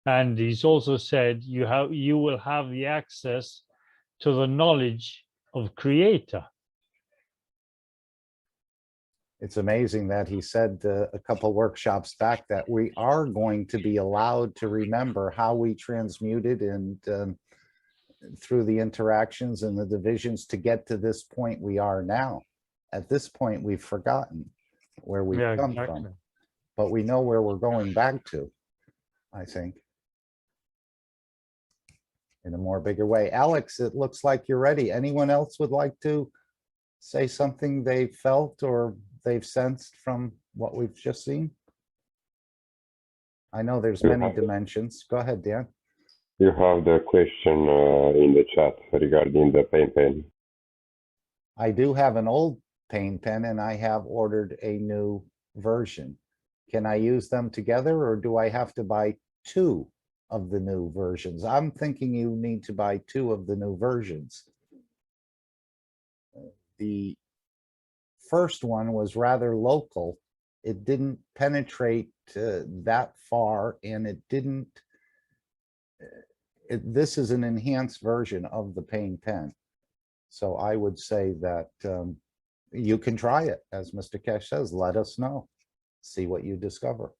And he's also said you will have the access to the knowledge of Creator. It's amazing that he said a couple workshops back that we are going to be allowed to remember how we transmuted and through the interactions and the divisions to get to this point we are now. At this point, we've forgotten where we've come from, but we know where we're going back to, I think, in a more bigger way. Alex, it looks like you're ready. Anyone else would like to say something they felt or they've sensed from what we've just seen? I know there's many dimensions. Go ahead, Dan. You have the question in the chat regarding the pain pen. I do have an old pain pen and I have ordered a new version. Can I use them together or do I have to buy two of the new versions? I'm thinking you need to buy two of the new versions. The first one was rather local. It didn't penetrate that far and it didn't, this is an enhanced version of the pain pen. So I would say that you can try it, as Mr. Kesh says, let us know, see what you discover.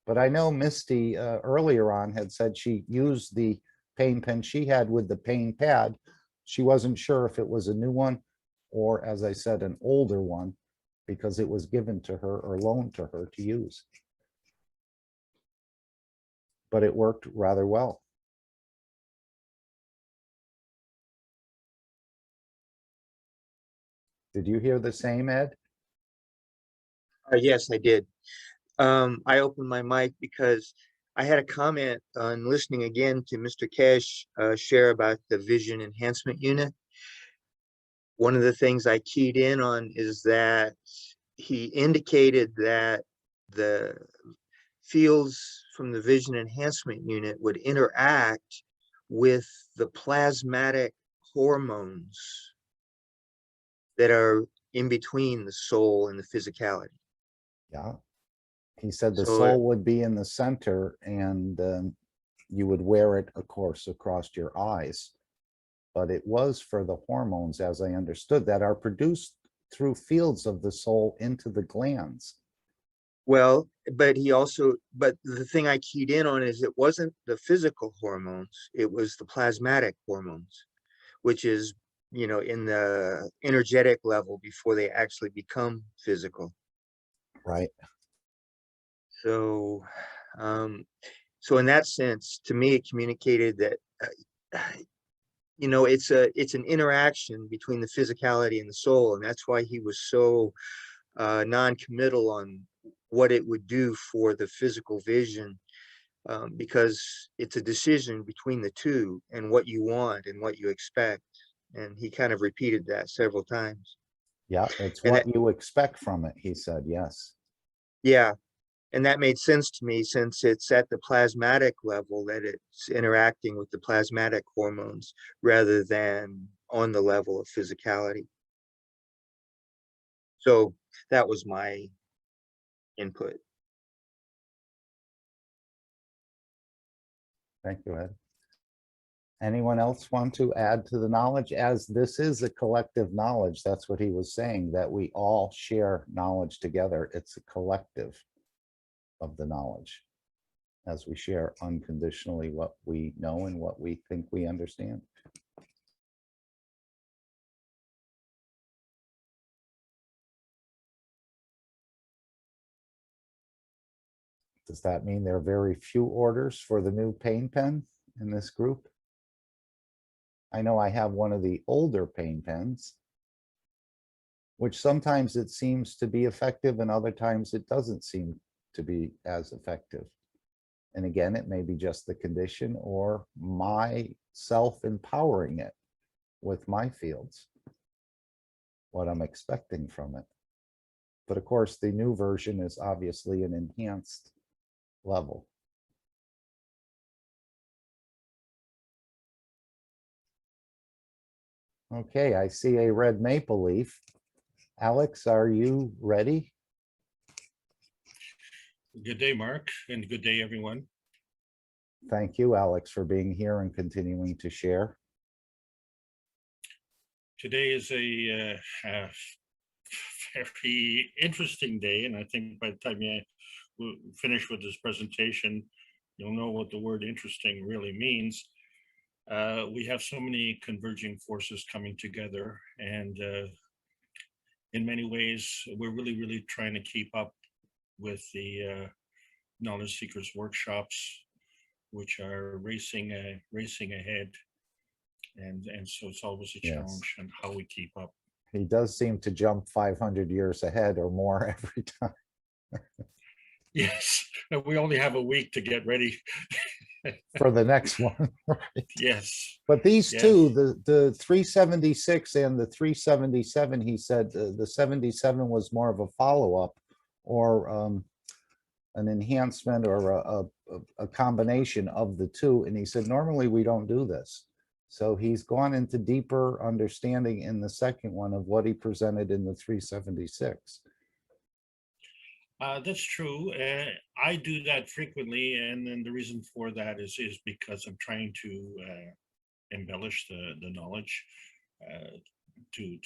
But I know Misty earlier on had said she used the pain pen she had with the pain pad. She wasn't sure if it was a new one or, as I said, an older one, because it was given to her or loaned to her to use. But it worked rather well. Did you hear the same, Ed? Yes, I did. I opened my mic because I had a comment on listening again to Mr. Kesh share about the vision enhancement unit. One of the things I keyed in on is that he indicated that the fields from the vision enhancement unit would interact with the plasmatic hormones that are in between the soul and the physicality. Yeah. He said the soul would be in the center and you would wear it, of course, across your eyes. But it was for the hormones, as I understood, that are produced through fields of the soul into the glands. Well, but the thing I keyed in on is it wasn't the physical hormones, it was the plasmatic hormones, which is, you know, in the energetic level before they actually become physical. Right. So, so in that sense, to me, it communicated that, you know, it's an interaction between the physicality and the soul, and that's why he was so non-committal on what it would do for the physical vision, because it's a decision between the two and what you want and what you expect. And he kind of repeated that several times. Yeah, it's what you expect from it, he said, yes. Yeah, and that made sense to me since it's at the plasmatic level that it's interacting with the plasmatic hormones rather than on the level of physicality. So that was my input. Thank you, Ed. Anyone else want to add to the knowledge? As this is a collective knowledge, that's what he was saying, that we all share knowledge together. It's a collective of the knowledge as we share unconditionally what we know and what we think we understand. Does that mean there are very few orders for the new pain pen in this group? I know I have one of the older pain pens, which sometimes it seems to be effective and other times it doesn't seem to be as effective. And again, it may be just the condition or my self-empowering it with my fields, what I'm expecting from it. But of course, the new version is obviously an enhanced level. Okay, I see a red maple leaf. Alex, are you ready? Good day, Mark, and good day, everyone. Thank you, Alex, for being here and continuing to share. Today is a very interesting day, and I think by the time you finish with this presentation, you'll know what the word interesting really means. We have so many converging forces coming together, and in many ways, we're really trying to keep up with the knowledge seekers workshops, which are racing ahead. And so it's always a challenge on how we keep up. He does seem to jump 500 years ahead or more every time. Yes, we only have a week to get ready. For the next one, right? Yes. But these two, the 376 and the 377, he said the 77 was more of a follow-up or an enhancement or a combination of the two. And he said, normally we don't do this. So he's gone into deeper understanding in the second one of what he presented in the 376. That's true. I do that frequently, and then the reason for that is because I'm trying to embellish the knowledge to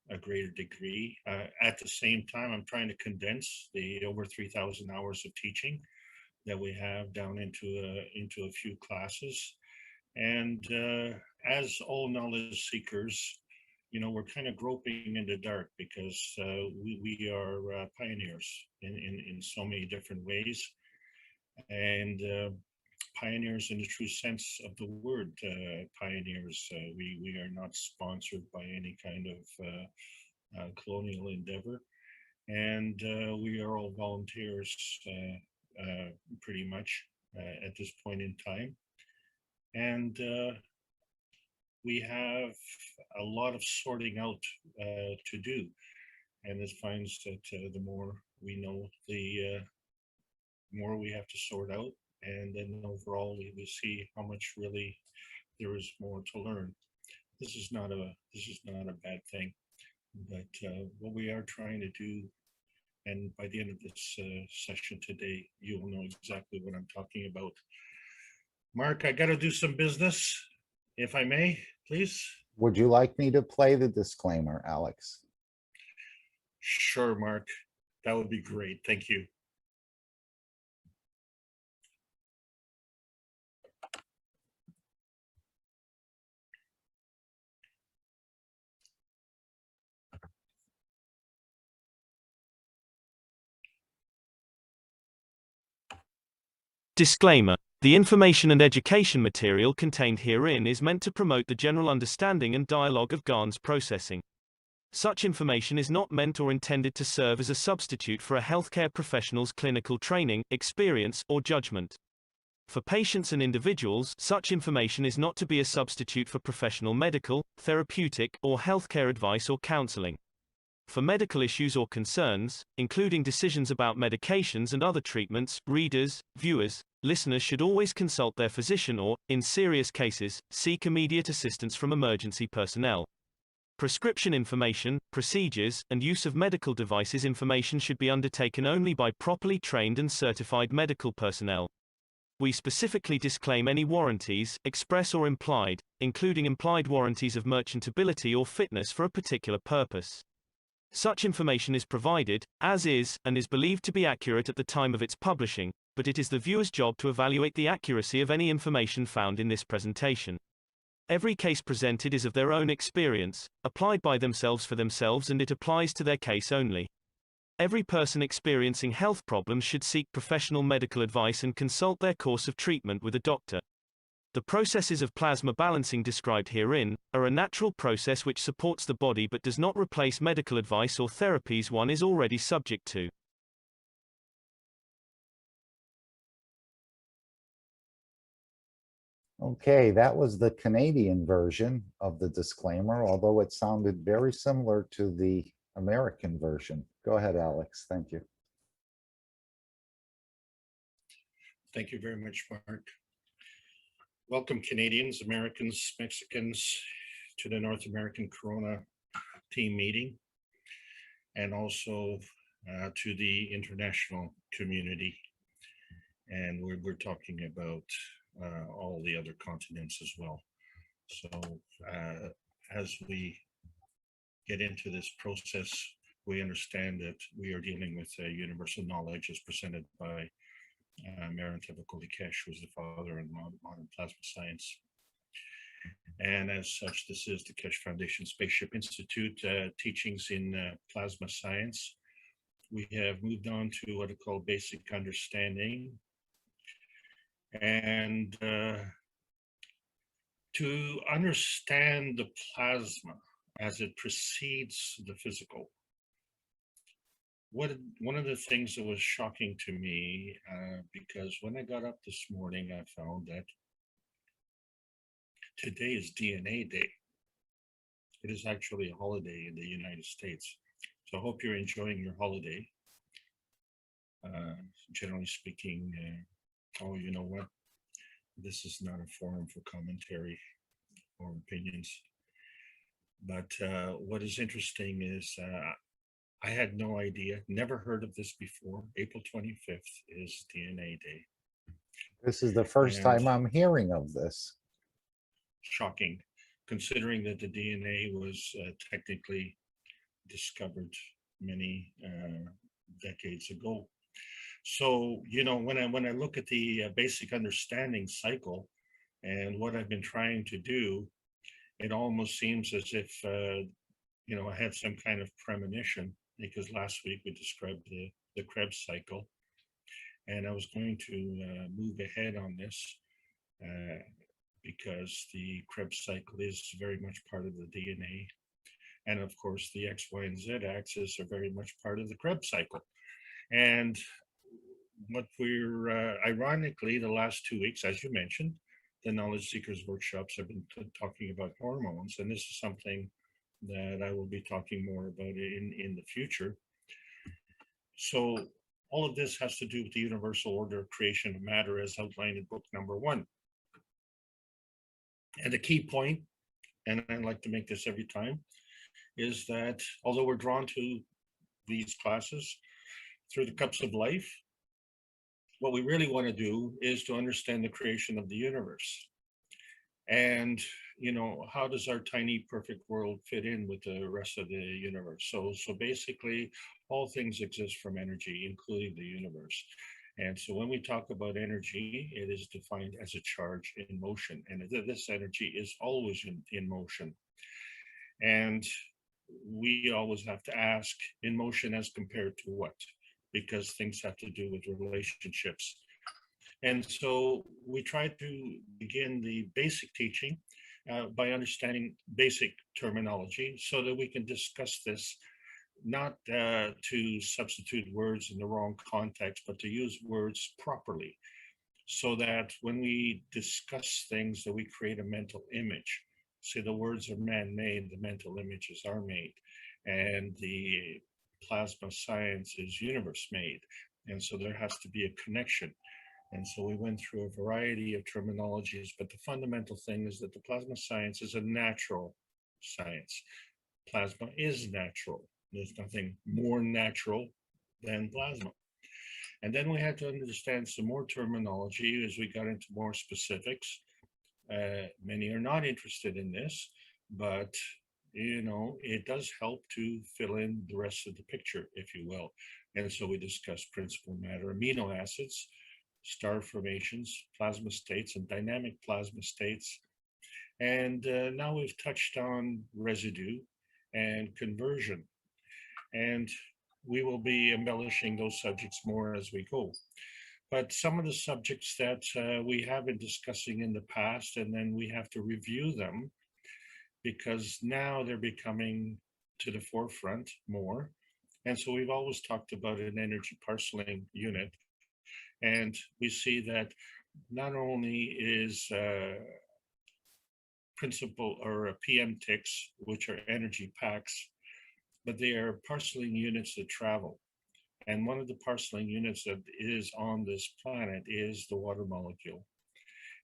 a greater degree. At the same time, I'm trying to condense the over 3,000 hours of teaching that we have down into a few classes. And as all knowledge seekers, you know, we're kind of groping in the dark because we are pioneers in so many different ways, and pioneers in the true sense of the word pioneers. We are not sponsored by any kind of colonial endeavor, and we are all volunteers pretty much at this point in time. And we have a lot of sorting out to do, and it finds that the more we know, the more we have to sort out, and then overall we see how much really there is more to learn. This is not a bad thing, but what we are trying to do, and by the end of this session today, you will know exactly what I'm talking about. Mark, I got to do some business, if I may, please. Would you like me to play the disclaimer, Alex? Sure, Mark. That would be great. Thank you. Disclaimer. The information and education material contained herein is meant to promote the general understanding and dialogue of GANs processing. Such information is not meant or intended to serve as a substitute for a healthcare professional's clinical training, experience, or judgment. For patients and individuals, such information is not to be a substitute for professional medical, therapeutic, or healthcare advice or counseling. For medical issues or concerns, including decisions about medications and other treatments, readers, viewers, listeners should always consult their physician or, in serious cases, seek immediate assistance from emergency personnel. Prescription information, procedures, and use of medical devices information should be undertaken only by properly trained and certified medical personnel. We specifically disclaim any warranties, express or implied, including implied warranties of merchantability or fitness for a particular purpose. Such information is provided, as is, and is believed to be accurate at the time of its publishing, but it is the viewer's job to evaluate the accuracy of any information found in this presentation. Every case presented is of their own experience, applied by themselves for themselves, and it applies to their case only. Every person experiencing health problems should seek professional medical advice and consult their course of treatment with a doctor. The processes of plasma balancing described herein are a natural process which supports the body but does not replace medical advice or therapies one is already subject to. Okay, that was the Canadian version of the disclaimer, although it sounded very similar to the American version. Go ahead, Alex. Thank you. Thank you very much, Mark. Welcome, Canadians, Americans, Mexicans, to the North American Corona team meeting, and also to the international community. And we're talking about all the other continents as well. So as we get into this process, we understand that we are dealing with universal knowledge as presented by Marin Tebakoli-Kesh, who is the father in modern plasma science. And as such, this is the Kesh Foundation Spaceship Institute teachings in plasma science. We have moved on to what I call basic understanding. And to understand the plasma as it precedes the physical. One of the things that was shocking to me, because when I got up this morning, I found that today is DNA Day. It is actually a holiday in the United States. So I hope you're enjoying your holiday. Generally speaking, oh, you know what? This is not a forum for commentary or opinions. But what is interesting is I had no idea, never heard of this before. April 25th is DNA Day. This is the first time I'm hearing of this. Shocking, considering that the DNA was technically discovered many decades ago. So, you know, when I look at the basic understanding cycle and what I've been trying to do, it almost seems as if, you know, I had some kind of premonition, because last week we described the Krebs cycle, and I was going to move ahead on this because the Krebs cycle is very much part of the DNA. And of course, the X, Y, and Z axis are very much part of the Krebs cycle. And what we're, ironically, the last 2 weeks, as you mentioned, the Knowledge Seekers workshops have been talking about hormones, and this is something that I will be talking more about in the future. So all of this has to do with the universal order of creation of matter as outlined in book number 1. And the key point, and I like to make this every time, is that although we're drawn to these classes through the cups of life, what we really want to do is to understand the creation of the universe. And, you know, how does our tiny perfect world fit in with the rest of the universe? So basically, all things exist from energy, including the universe. And so when we talk about energy, it is defined as a charge in motion. And this energy is always in motion. And we always have to ask, in motion as compared to what? Because things have to do with relationships. And so we try to begin the basic teaching by understanding basic terminology so that we can discuss this, not to substitute words in the wrong context, but to use words properly, so that when we discuss things that we create a mental image. See, the words are man-made, the mental images are made, and the plasma science is universe-made. And so there has to be a connection. And so we went through a variety of terminologies, but the fundamental thing is that the plasma science is a natural science. Plasma is natural. There's nothing more natural than plasma. And then we had to understand some more terminology as we got into more specifics. Many are not interested in this, but you know, it does help to fill in the rest of the picture, if you will. And so we discussed principal matter, amino acids, star formations, plasma states, and dynamic plasma states. And now we've touched on residue and conversion. And we will be embellishing those subjects more as we go. But some of the subjects that we have been discussing in the past, and then we have to review them, because now they're becoming to the forefront more. And so we've always talked about an energy parcelling unit. And we see that not only is principal or PM ticks, which are energy packs, but they are parcelling units that travel. And one of the parcelling units that is on this planet is the water molecule.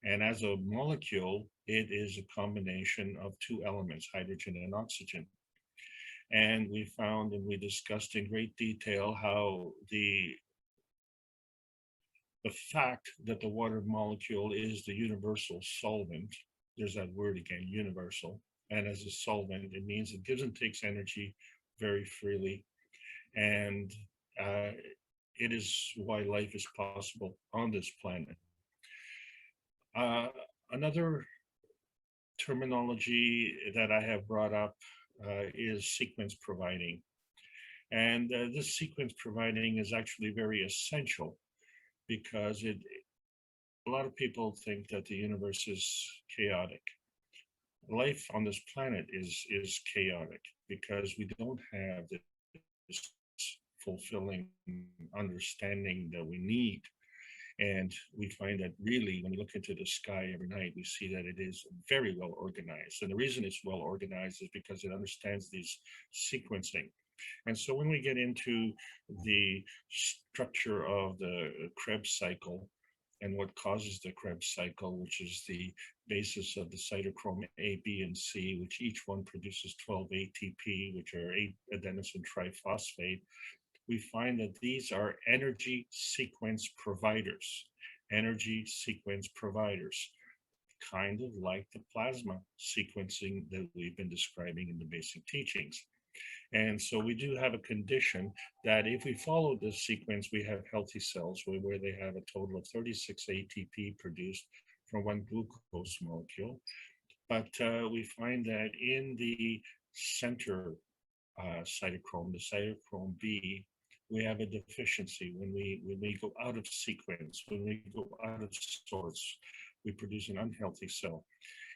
And as a molecule, it is a combination of two elements, hydrogen and oxygen. And we found and we discussed in great detail how the the fact that the water molecule is the universal solvent, there's that word again, universal, and as a solvent, it means it gives and takes energy very freely, and it is why life is possible on this planet. Another terminology that I have brought up is sequence providing. And this sequence providing is actually very essential because a lot of people think that the universe is chaotic. Life on this planet is chaotic because we don't have this fulfilling understanding that we need. And we find that really, when we look into the sky every night, we see that it is very well organized. And the reason it's well organized is because it understands these sequencing. And so when we get into the structure of the Krebs cycle and what causes the Krebs cycle, which is the basis of the cytochrome A, B, and C, which each one produces 12 ATP, which are 8 adenosine triphosphate, we find that these are energy sequence providers, kind of like the plasma sequencing that we've been describing in the basic teachings. And so we do have a condition that if we follow this sequence, we have healthy cells where they have a total of 36 ATP produced from one glucose molecule. But we find that in the center cytochrome, the cytochrome B, we have a deficiency. When we go out of sequence, when we go out of sorts, we produce an unhealthy cell.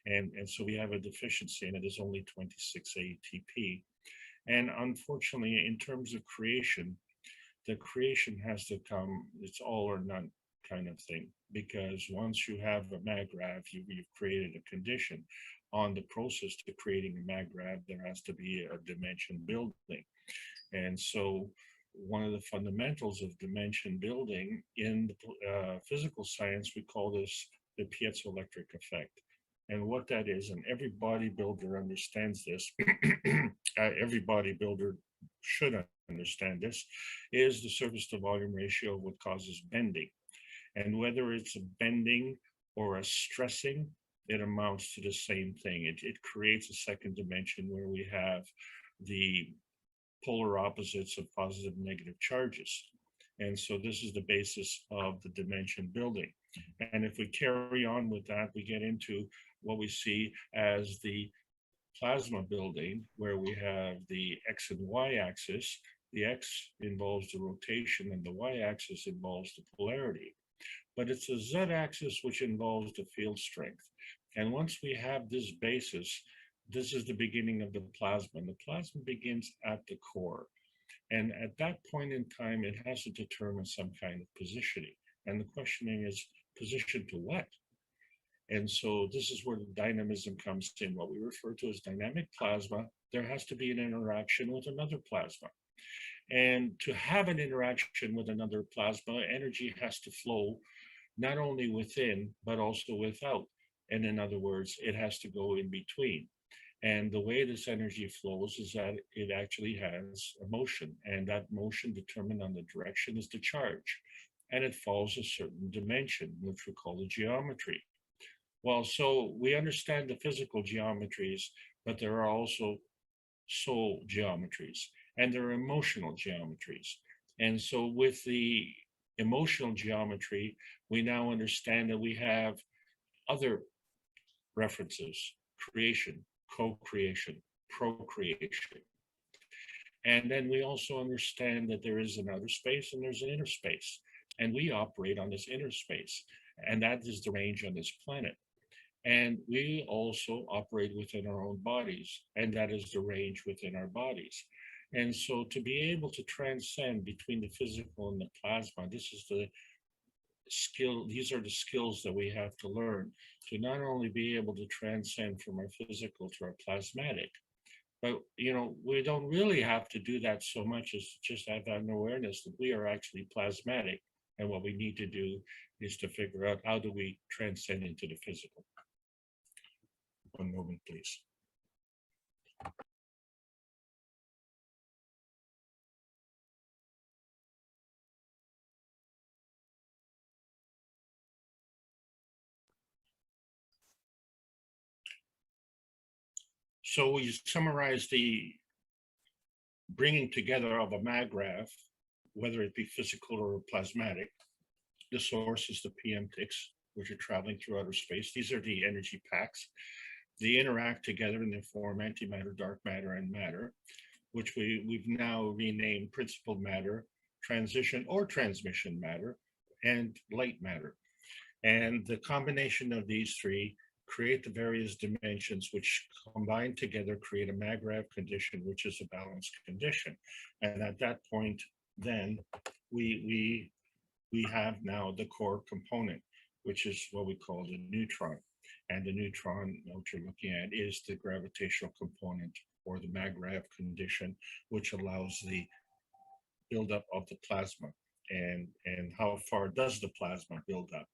And so we have a deficiency, and it is only 26 ATP. And unfortunately, in terms of creation, the creation has to come, it's all or none kind of thing, because once you have a MAGRAV, you've created a condition. On the process to creating a MAGRAV, there has to be a dimension building. And so one of the fundamentals of dimension building in the, physical science, we call this the piezoelectric effect. And what that is, and every bodybuilder understands this, every bodybuilder should understand this, is the surface to volume ratio of what causes bending. And whether it's a bending or a stressing, it amounts to the same thing. It creates a second dimension where we have the polar opposites of positive and negative charges. And so this is the basis of the dimension building. And if we carry on with that, we get into what we see as the plasma building, where we have the X and Y axis. The X involves the rotation and the Y axis involves the polarity. But it's the Z axis which involves the field strength. And once we have this basis, this is the beginning of the plasma. And the plasma begins at the core. And at that point in time, it has to determine some kind of positioning. And the questioning is, position to what? And so this is where the dynamism comes in. What we refer to as dynamic plasma, there has to be an interaction with another plasma. And to have an interaction with another plasma, energy has to flow not only within, but also without. And in other words, it has to go in between. And the way this energy flows is that it actually has a motion, and that motion determined on the direction is the charge. And it follows a certain dimension, which we call the geometry. Well, so we understand the physical geometries, but there are also soul geometries, and there are emotional geometries. And so with the emotional geometry, we now understand that we have other references: creation, co-creation, procreation. And then we also understand that there is an outer space and there's an inner space. And we operate on this inner space. And that is the range on this planet. And we also operate within our own bodies. And that is the range within our bodies. And so to be able to transcend between the physical and the plasma, this is the skill, these are the skills that we have to learn to not only be able to transcend from our physical to our plasmatic, but we don't really have to do that so much as just have an awareness that we are actually plasmatic, and what we need to do is to figure out how do we transcend into the physical. One moment, please. So we summarize the bringing together of a maggrav, whether it be physical or plasmatic. The source is the PM ticks, which are traveling through outer space. These are the energy packs. They interact together and they form antimatter, dark matter, and matter, which we've now renamed principled matter, transition or transmission matter, and light matter. And the combination of these three create the various dimensions which combine together create a maggrav condition, which is a balanced condition. And at that point, then we have now the core component, which is what we call the neutron. And the neutron, what you're looking at, is the gravitational component or the maggrav condition, which allows the buildup of the plasma. And how far does the plasma build up?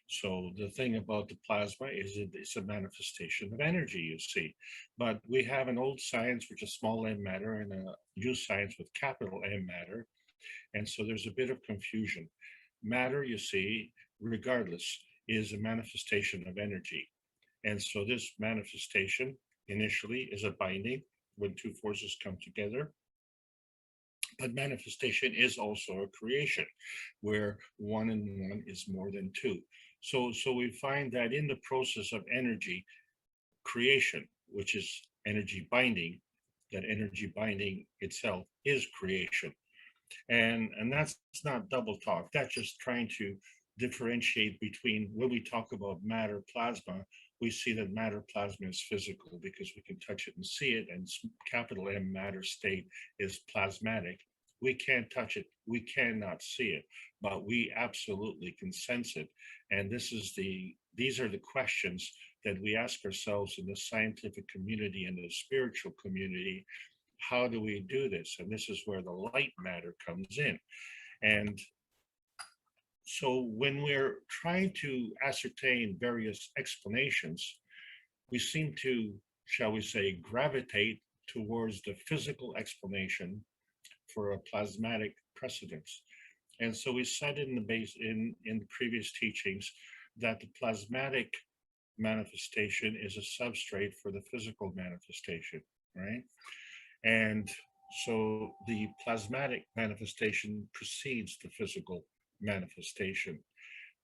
So the thing about the plasma is it's a manifestation of energy, you see. But we have an old science, which is small m matter, and a new science with capital M matter. And so there's a bit of confusion. Matter, you see, regardless, is a manifestation of energy. And so this manifestation initially is a binding when two forces come together. But manifestation is also a creation where 1 and 1 is more than 2. So we find that in the process of energy creation, which is energy binding, that energy binding itself is creation. And that's not double talk. That's just trying to differentiate between when we talk about matter plasma, we see that matter plasma is physical because we can touch it and see it, and capital M matter state is plasmatic. We can't touch it, we cannot see it, but we absolutely can sense it. And these are the questions that we ask ourselves in the scientific community and the spiritual community. How do we do this? And this is where the light matter comes in. And so when we're trying to ascertain various explanations, we seem to, shall we say, gravitate towards the physical explanation for a plasmatic precedence. And so we said in the previous teachings that the plasmatic manifestation is a substrate for the physical manifestation, right? And so the plasmatic manifestation precedes the physical manifestation.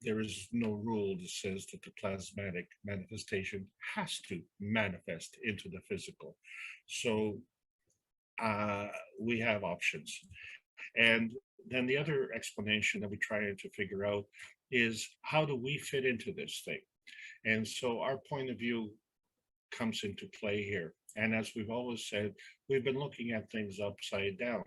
There is no rule that says that the plasmatic manifestation has to manifest into the physical. So we have options. And then the other explanation that we try to figure out is, how do we fit into this thing? And so our point of view comes into play here. And as we've always said, we've been looking at things upside down.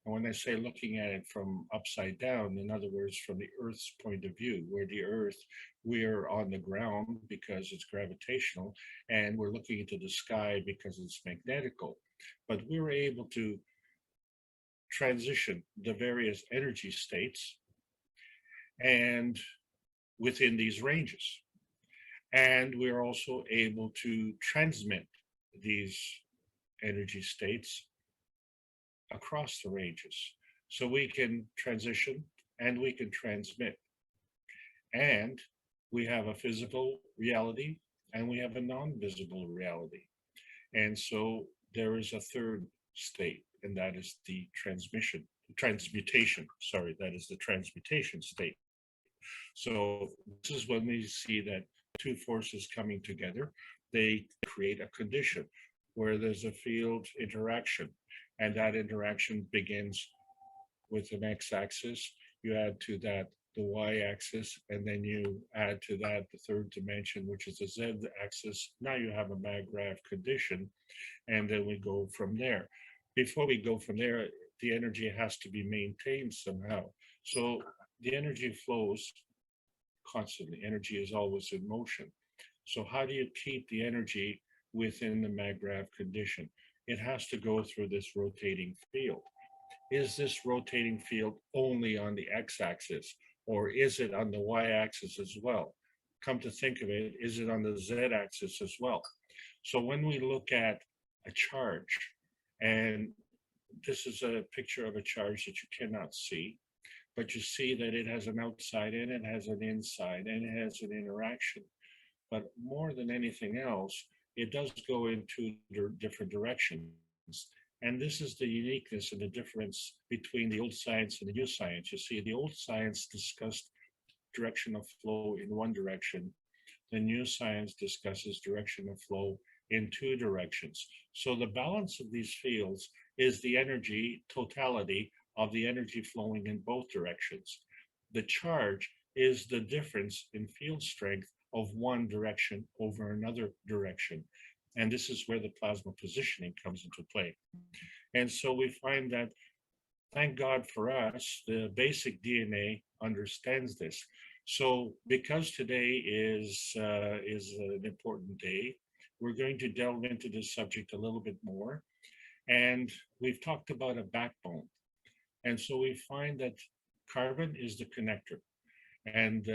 And when I say looking at it from upside down, in other words, from the Earth's point of view, where the Earth, we're on the ground because it's gravitational, and we're looking into the sky because it's magnetical. But we were able to transition the various energy states and within these ranges. And we're also able to transmit these energy states across the ranges. So we can transition and we can transmit. And we have a physical reality and we have a non-visible reality. And so there is a third state, and that is the transmutation, that is the transmutation state. So this is when we see that two forces coming together, they create a condition where there's a field interaction, and that interaction begins with an x-axis. You add to that the y-axis, and then you add to that the third dimension, which is the z-axis. Now you have a maggrav condition, and then we go from there. Before we go from there, the energy has to be maintained somehow. So the energy flows constantly. Energy is always in motion. So how do you keep the energy within the maggrav condition? It has to go through this rotating field. Is this rotating field only on the x-axis, or is it on the y-axis as well? Come to think of it, is it on the z-axis as well? So when we look at a charge, and this is a picture of a charge that you cannot see, but you see that it has an outside and it has an inside and it has an interaction. But more than anything else, it does go in two different directions. And this is the uniqueness and the difference between the old science and the new science. You see, the old science discussed direction of flow in one direction. The new science discusses direction of flow in two directions. So the balance of these fields is the energy totality of the energy flowing in both directions. The charge is the difference in field strength of one direction over another direction. And this is where the plasma positioning comes into play. And so we find that, thank God for us, the basic DNA understands this. So because today is an important day, we're going to delve into this subject a little bit more. And we've talked about a backbone. And so we find that carbon is the connector. And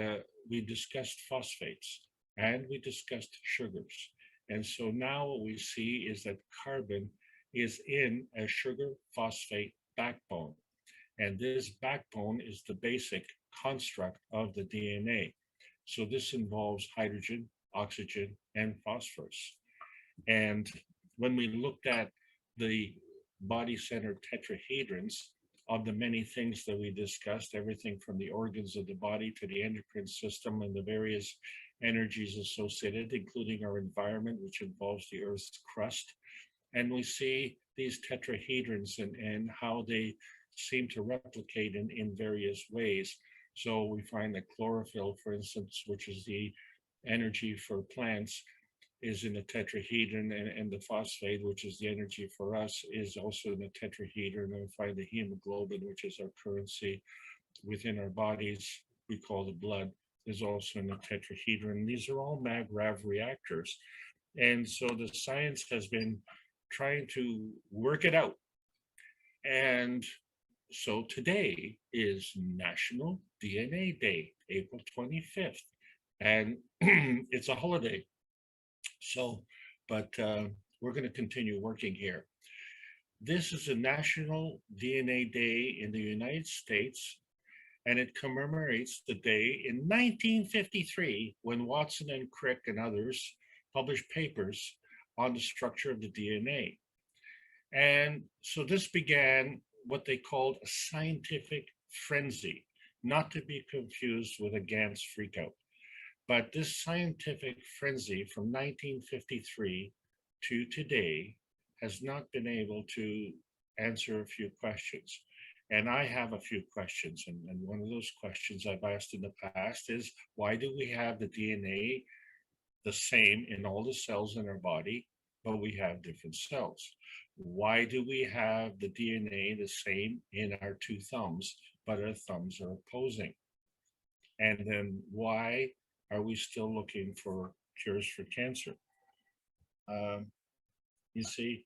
we discussed phosphates and we discussed sugars. And so now what we see is that carbon is in a sugar phosphate backbone. And this backbone is the basic construct of the DNA. So this involves hydrogen, oxygen, and phosphorus. And when we looked at the body-centered tetrahedrons, of the many things that we discussed, everything from the organs of the body to the endocrine system and the various energies associated, including our environment, which involves the Earth's crust. And we see these tetrahedrons and how they seem to replicate in various ways. So we find that chlorophyll, for instance, which is the energy for plants, is in the tetrahedron, and the phosphate, which is the energy for us, is also in the tetrahedron. And we find the hemoglobin, which is our currency within our bodies, we call the blood, is also in the tetrahedron. These are all mag-rav reactors. And so the science has been trying to work it out. And so today is National DNA Day, April 25th, and it's a holiday. So, but we're going to continue working here. This is a National DNA Day in the United States, and it commemorates the day in 1953 when Watson and Crick and others published papers on the structure of the DNA. And so this began what they called a scientific frenzy, not to be confused with a Gantz freakout. But this scientific frenzy from 1953 to today has not been able to answer a few questions. And I have a few questions. And one of those questions I've asked in the past is, why do we have the DNA the same in all the cells in our body, but we have different cells? Why do we have the DNA the same in our two thumbs, but our thumbs are opposing? And then why are we still looking for cures for cancer? You see,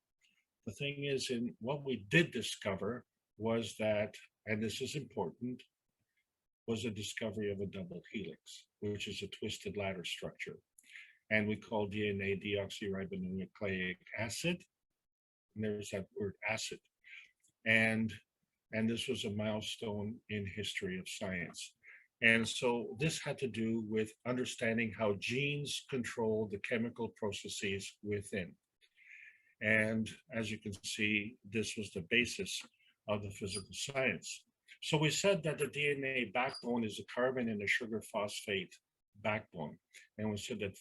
the thing is, in what we did discover was that, and this is important, was a discovery of a double helix, which is a twisted ladder structure. And we call DNA deoxyribonucleic acid. And there's that word acid. And this was a milestone in history of science. And so this had to do with understanding how genes control the chemical processes within. And as you can see, this was the basis of the physical science. So we said that the DNA backbone is a carbon and a sugar phosphate backbone. And we said that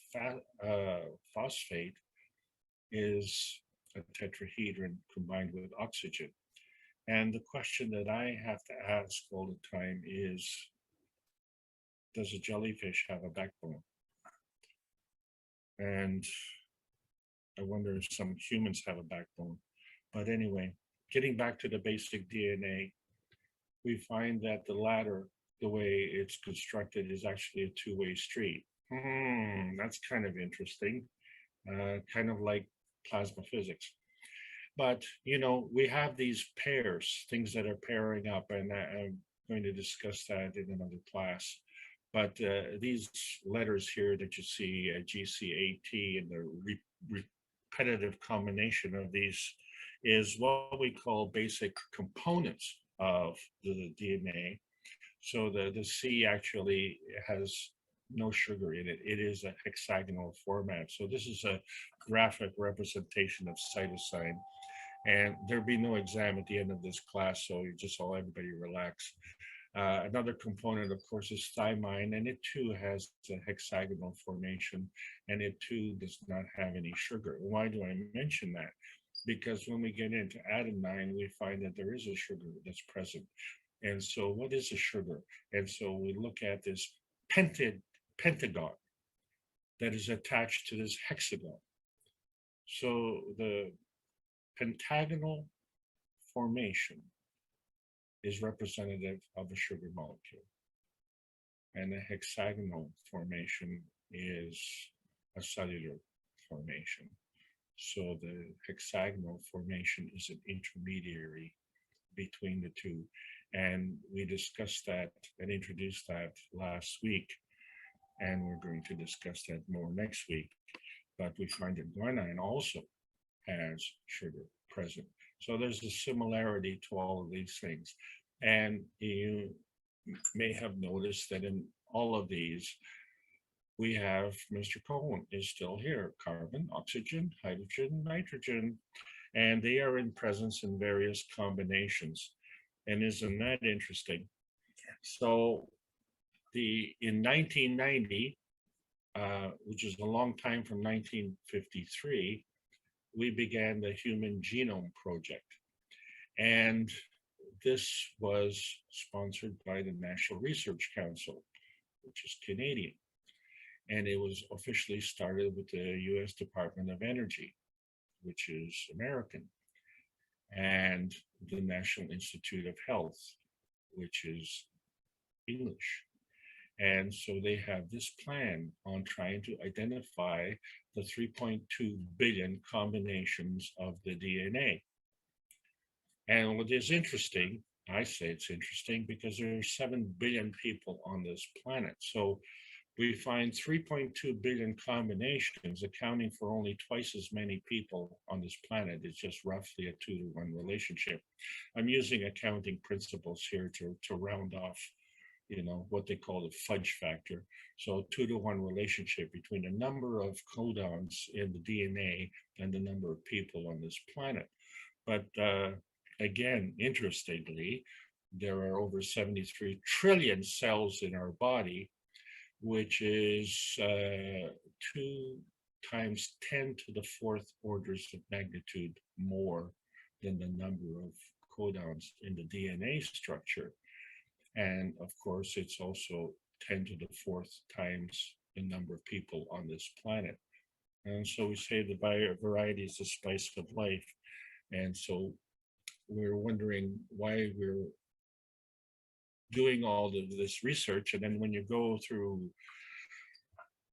phosphate is a tetrahedron combined with oxygen. And the question that I have to ask all the time is, does a jellyfish have a backbone? And I wonder if some humans have a backbone. But anyway, getting back to the basic DNA, we find that the ladder, the way it's constructed, is actually a two-way street. That's kind of interesting, kind of like plasma physics. But, you know, we have these pairs, things that are pairing up, and I'm going to discuss that in another class. But these letters here that you see, GCAT, and the repetitive combination of these is what we call basic components of the DNA. So the C actually has no sugar in it. It is a hexagonal format. So this is a graphic representation of cytosine. And there'll be no exam at the end of this class, so you just all everybody relax. Another component, of course, is thymine, and it too has a hexagonal formation, and it too does not have any sugar. Why do I mention that? Because when we get into adenine, we find that there is a sugar that's present. And so what is a sugar? And so we look at this pentagon that is attached to this hexagon. So the pentagonal formation is representative of a sugar molecule, and the hexagonal formation is a cellular formation. So the hexagonal formation is an intermediary between the two, and we discussed that and introduced that last week, and we're going to discuss that more next week. But we find that guanine also has sugar present. So there's a similarity to all of these things. And you may have noticed that in all of these, we have Mr. Cohen is still here, carbon, oxygen, hydrogen, nitrogen, and they are in presence in various combinations. And isn't that interesting? So in 1990, which is a long time from 1953, we began the Human Genome Project. And this was sponsored by the National Research Council, which is Canadian. And it was officially started with the US Department of Energy, which is American, and the National Institute of Health, which is English. And so they have this plan on trying to identify the 3.2 billion combinations of the DNA. And what is interesting, I say it's interesting because there are 7 billion people on this planet. So we find 3.2 billion combinations accounting for only twice as many people on this planet. It's just roughly a 2-to-1 relationship. I'm using accounting principles here to round off, what they call the fudge factor. So 2-to-1 relationship between the number of codons in the DNA and the number of people on this planet. But again, interestingly, there are over 73 trillion cells in our body, which is 2 times 10 to the 4th orders of magnitude more than the number of codons in the DNA structure. And of course, it's also 10 to the 4th times the number of people on this planet. And so we say the variety is the spice of life. And so we're wondering why we're doing all of this research. And then when you go through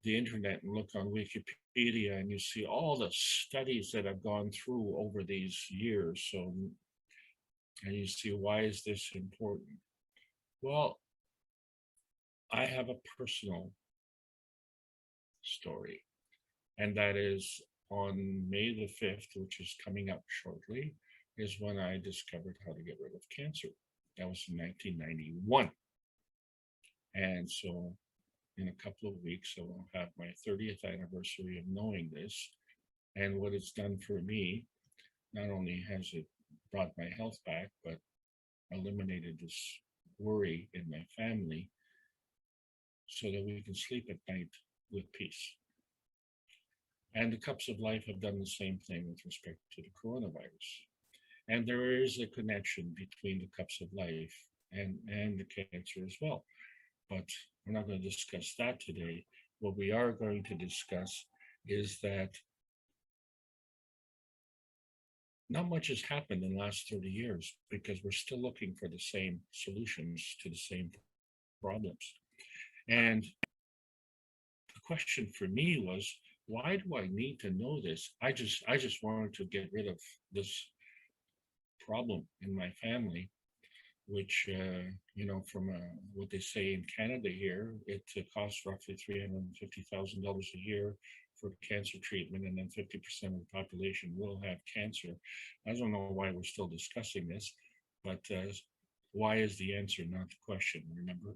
the internet and look on Wikipedia, and you see all the studies that have gone through over these years. So, and you see, why is this important? Well, I have a personal story, and that is on May the 5th, which is coming up shortly, is when I discovered how to get rid of cancer. That was in 1991. And so in a couple of weeks, I will have my 30th anniversary of knowing this. And what it's done for me, not only has it brought my health back, but eliminated this worry in my family so that we can sleep at night with peace. And the cups of life have done the same thing with respect to the coronavirus. And there is a connection between the cups of life and the cancer as well. But we're not going to discuss that today. What we are going to discuss is that not much has happened in the last 30 years because we're still looking for the same solutions to the same problems. And the question for me was, why do I need to know this? I just wanted to get rid of this problem in my family, which, from what they say in Canada here, it costs roughly $350,000 a year for cancer treatment, and then 50% of the population will have cancer. I don't know why we're still discussing this, but why is the answer not the question, remember?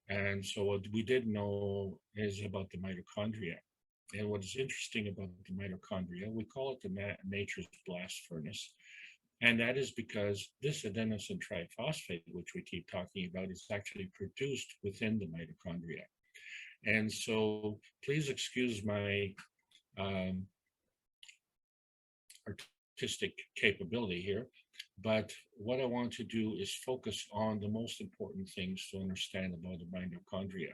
And so what we did know is about the mitochondria. And what is interesting about the mitochondria, we call it the nature's blast furnace. And that is because this adenosine triphosphate, which we keep talking about, is actually produced within the mitochondria. And so please excuse my artistic capability here, but what I want to do is focus on the most important things to understand about the mitochondria.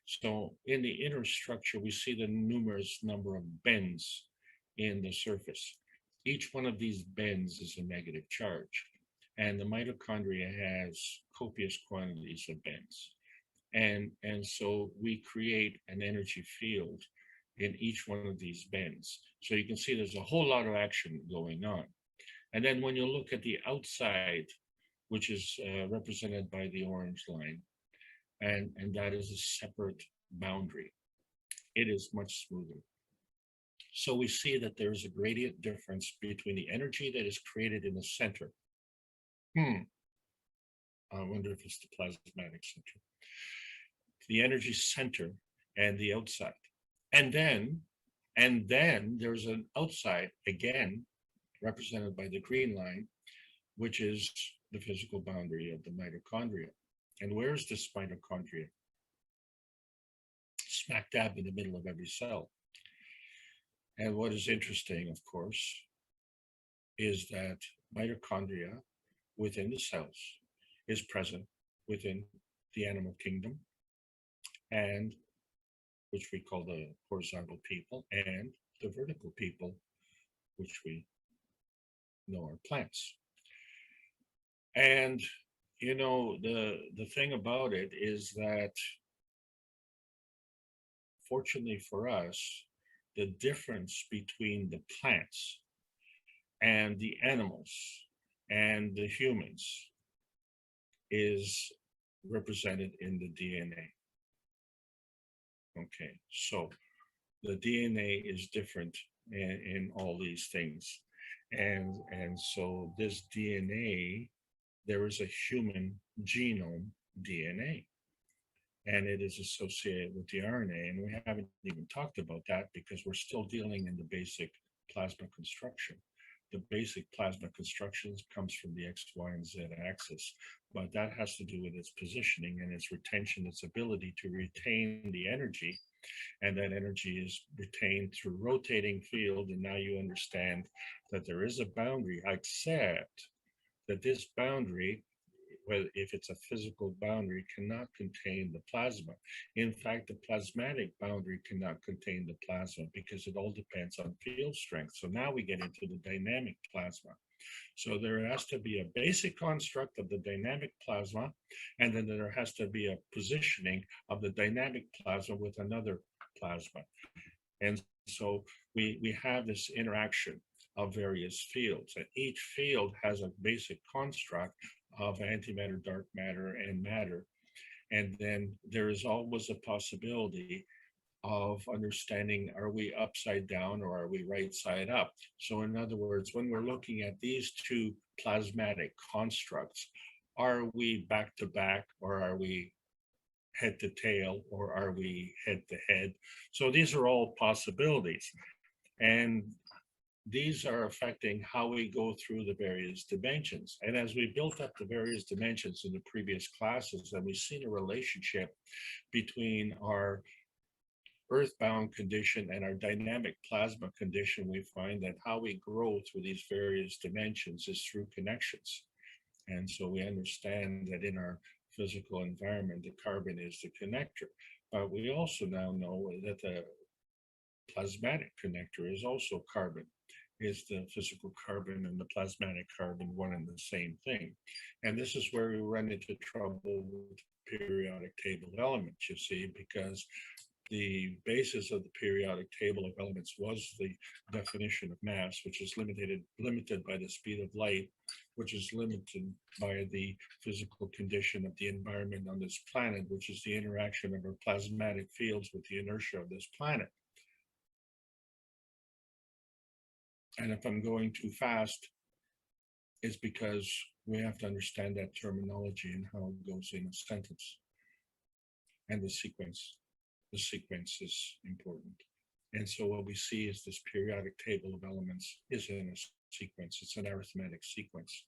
So in the inner structure, we see the numerous number of bends in the surface. Each one of these bends is a negative charge, and the mitochondria has copious quantities of bends. And so we create an energy field in each one of these bends. So you can see there's a whole lot of action going on. And then when you look at the outside, which is represented by the orange line, and that is a separate boundary, it is much smoother. So we see that there's a gradient difference between the energy that is created in the center. I wonder if it's the plasmatic center. The energy center and the outside. And then there's an outside, again, represented by the green line, which is the physical boundary of the mitochondria. And where's this mitochondria? Smack dab in the middle of every cell. And what is interesting, of course, is that mitochondria within the cells is present within the animal kingdom, and which we call the horizontal people, and the vertical people, which we know are plants. And you know, the thing about it is that, fortunately for us, the difference between the plants and the animals and the humans is represented in the DNA. Okay, so the DNA is different in all these things. And so this DNA, there is a human genome DNA, and it is associated with the RNA. And we haven't even talked about that because we're still dealing in the basic plasma construction. The basic plasma constructions comes from the X, Y, and Z axis, but that has to do with its positioning and its retention, its ability to retain the energy. And that energy is retained through rotating field. And now you understand that there is a boundary, except that this boundary, whether if it's a physical boundary, cannot contain the plasma. In fact, the plasmatic boundary cannot contain the plasma because it all depends on field strength. So now we get into the dynamic plasma. So there has to be a basic construct of the dynamic plasma, and then there has to be a positioning of the dynamic plasma with another plasma. And so we have this interaction of various fields, and each field has a basic construct of antimatter, dark matter, and matter. And then there is always a possibility of understanding, are we upside down or are we right side up? So in other words, when we're looking at these two plasmatic constructs, are we back to back, or are we head to tail, or are we head to head? So these are all possibilities. And these are affecting how we go through the various dimensions. And as we built up the various dimensions in the previous classes, and we've seen a relationship between our earthbound condition and our dynamic plasma condition, we find that how we grow through these various dimensions is through connections. And so we understand that in our physical environment, the carbon is the connector. But we also now know that the plasmatic connector is also carbon. Is the physical carbon and the plasmatic carbon one and the same thing? And this is where we run into trouble with the periodic table of elements, you see, because the basis of the periodic table of elements was the definition of mass, which is limited by the speed of light, which is limited by the physical condition of the environment on this planet, which is the interaction of our plasmatic fields with the inertia of this planet. And if I'm going too fast, it's because we have to understand that terminology and how it goes in a sentence. and the sequence is important. And so what we see is this periodic table of elements is in a sequence. It's an arithmetic sequence.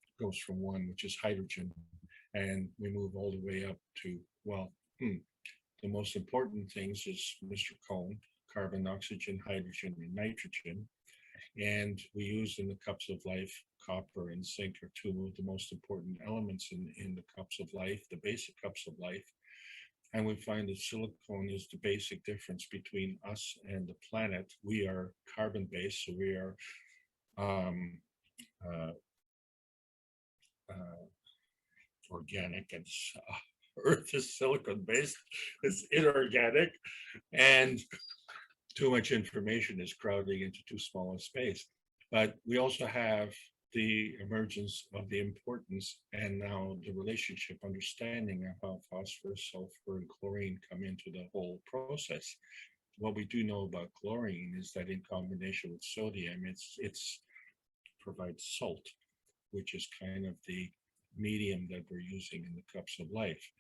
It goes from 1, which is hydrogen, and we move all the way up to, well, the most important things is Mr. Cohn, carbon, oxygen, hydrogen, and nitrogen. And we use in the cups of life, copper and zinc are two of the most important elements in the cups of life, the basic cups of life. And we find that silicon is the basic difference between us and the planet. We are carbon-based, so we are organic, and Earth is silicon-based. It's inorganic, and too much information is crowding into too small a space. But we also have the emergence of the importance and now the relationship understanding of how phosphorus, sulfur, and chlorine come into the whole process. What we do know about chlorine is that in combination with sodium, it's provides salt, which is kind of the medium that we're using in the cups of life.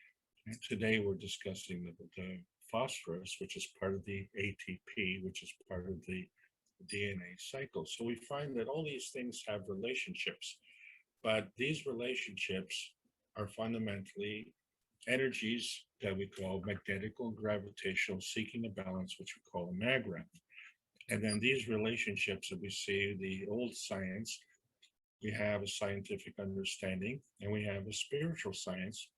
And today we're discussing the phosphorus, which is part of the ATP, which is part of the DNA cycle. So we find that all these things have relationships, but these relationships are fundamentally energies that we call magnetical, gravitational, seeking a balance, which we call a magram. And then these relationships that we see, the old science, we have a scientific understanding, and we have a spiritual science,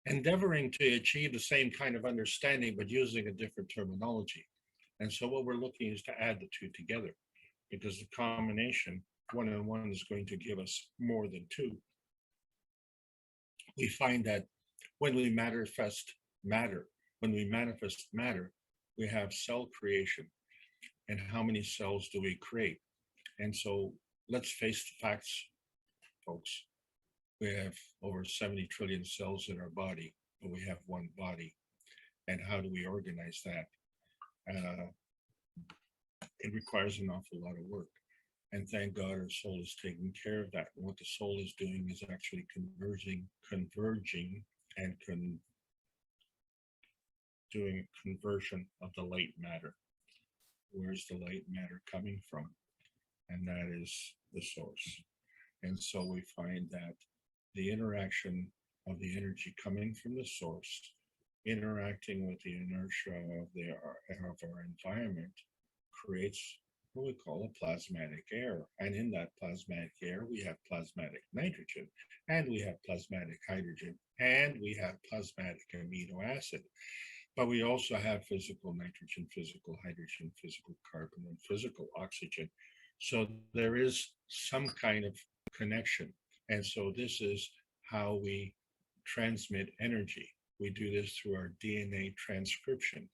endeavoring to achieve the same kind of understanding, but using a different terminology. And so what we're looking is to add the two together, because the combination, 1 and 1 is going to give us more than 2. We find that when we manifest matter, we have cell creation. And how many cells do we create? And so let's face the facts, folks. We have over 70 trillion cells in our body, but we have one body. And how do we organize that? It requires an awful lot of work. And thank God our soul is taking care of that. And what the soul is doing is actually converging and doing a conversion of the light matter. Where's the light matter coming from? And that is the source. And so we find that the interaction of the energy coming from the source, interacting with the inertia of our environment, creates what we call a plasmatic air. And in that plasmatic air, we have plasmatic nitrogen, and we have plasmatic hydrogen, and we have plasmatic amino acid. But we also have physical nitrogen, physical hydrogen, physical carbon, and physical oxygen. So there is some kind of connection. And so this is how we transmit energy. We do this through our DNA transcription.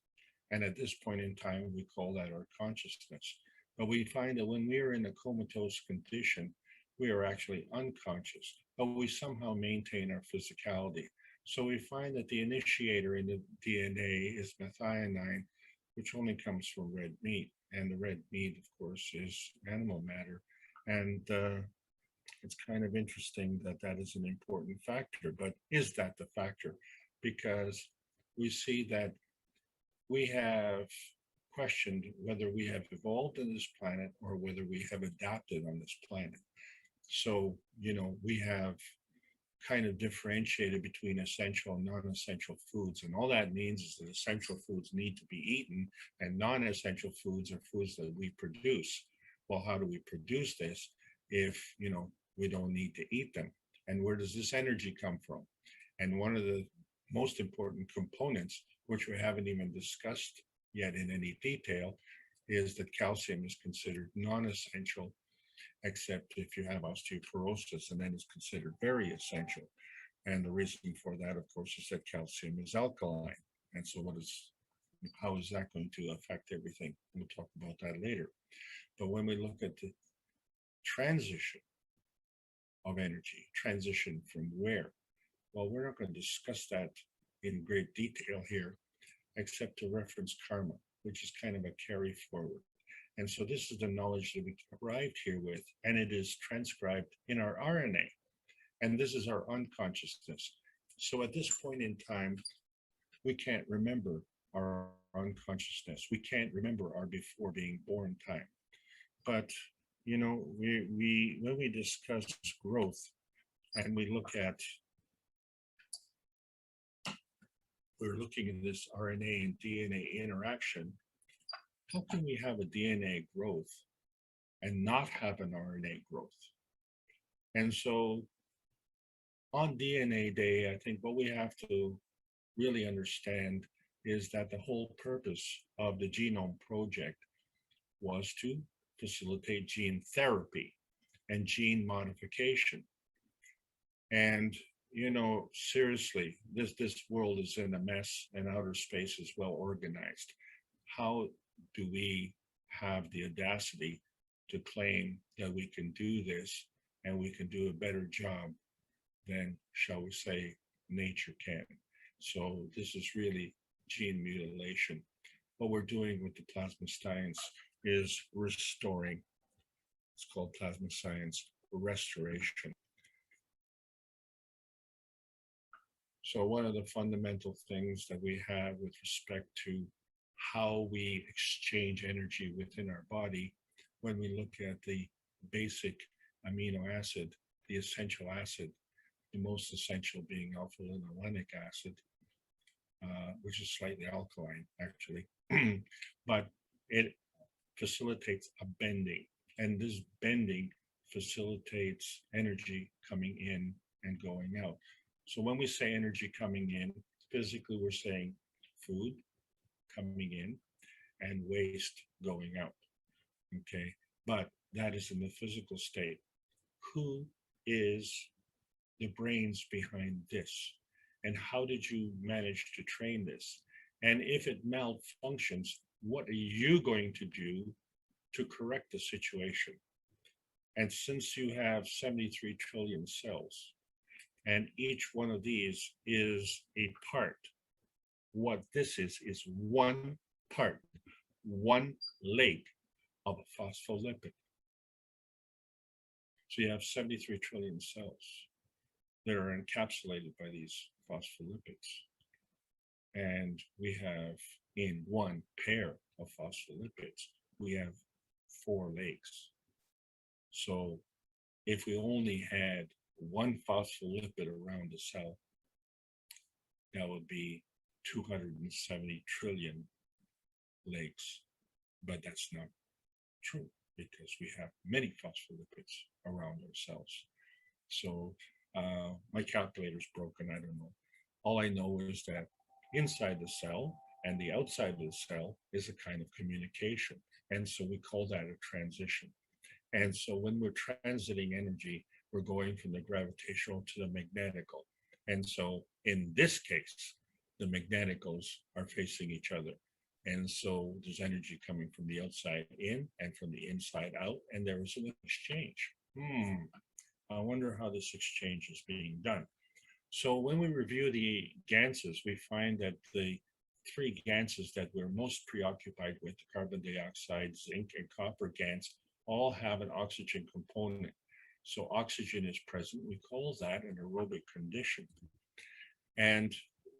And at this point in time, we call that our consciousness. But we find that when we are in a comatose condition, we are actually unconscious, but we somehow maintain our physicality. So we find that the initiator in the DNA is methionine, which only comes from red meat. And the red meat, of course, is animal matter. And it's kind of interesting that that is an important factor. But is that the factor? Because we see that we have questioned whether we have evolved on this planet or whether we have adapted on this planet. So, we have kind of differentiated between essential and non-essential foods. And all that means is that essential foods need to be eaten and non-essential foods are foods that we produce. Well, how do we produce this if, we don't need to eat them? And where does this energy come from? And one of the most important components, which we haven't even discussed yet in any detail, is that calcium is considered non-essential, except if you have osteoporosis, and then it's considered very essential. And the reason for that, of course, is that calcium is alkaline. And so how is that going to affect everything? We'll talk about that later. But when we look at the transition of energy, transition from where? Well, we're not going to discuss that in great detail here, except to reference karma, which is kind of a carry forward. And so this is the knowledge that we arrived here with, and it is transcribed in our RNA. And this is our unconsciousness. So at this point in time, we can't remember our unconsciousness. We can't remember our before being born time. But, you know, we when we discuss growth and we look at, we're looking at this RNA and DNA interaction, how can we have a DNA growth and not have an RNA growth? And so on DNA Day, I think what we have to really understand is that the whole purpose of the Genome Project was to facilitate gene therapy and gene modification. And, you know, seriously, this world is in a mess and outer space is well organized. How do we have the audacity to claim that we can do this and we can do a better job than, shall we say, nature can? So this is really gene mutilation. What we're doing with the plasma science is restoring. It's called plasma science restoration. So one of the fundamental things that we have with respect to how we exchange energy within our body, when we look at the basic amino acid, the essential acid, the most essential being alpha-linolenic acid, which is slightly alkaline actually, but it facilitates a bending, and this bending facilitates energy coming in and going out. So when we say energy coming in, physically we're saying food coming in and waste going out, okay? But that is in the physical state. Who is the brains behind this? And how did you manage to train this? And if it malfunctions, what are you going to do to correct the situation? And since you have 73 trillion cells, and each one of these is a part, what this is one part, one lake of a phospholipid. So you have 73 trillion cells that are encapsulated by these phospholipids. And we have, in one pair of phospholipids, we have 4 lakes. So if we only had one phospholipid around the cell, that would be 270 trillion lakes. But that's not true, because we have many phospholipids around our cells. So my calculator's broken, I don't know. All I know is that inside the cell and the outside of the cell is a kind of communication. And so we call that a transition. And so when we're transiting energy, we're going from the gravitational to the magnetical. And so in this case, the magneticals are facing each other. And so there's energy coming from the outside in and from the inside out, and there is an exchange. I wonder how this exchange is being done. So when we review the ganses, we find that the 3 ganses that we're most preoccupied with, the carbon dioxide, zinc, and copper gans, all have an oxygen component. So oxygen is present. We call that an aerobic condition. And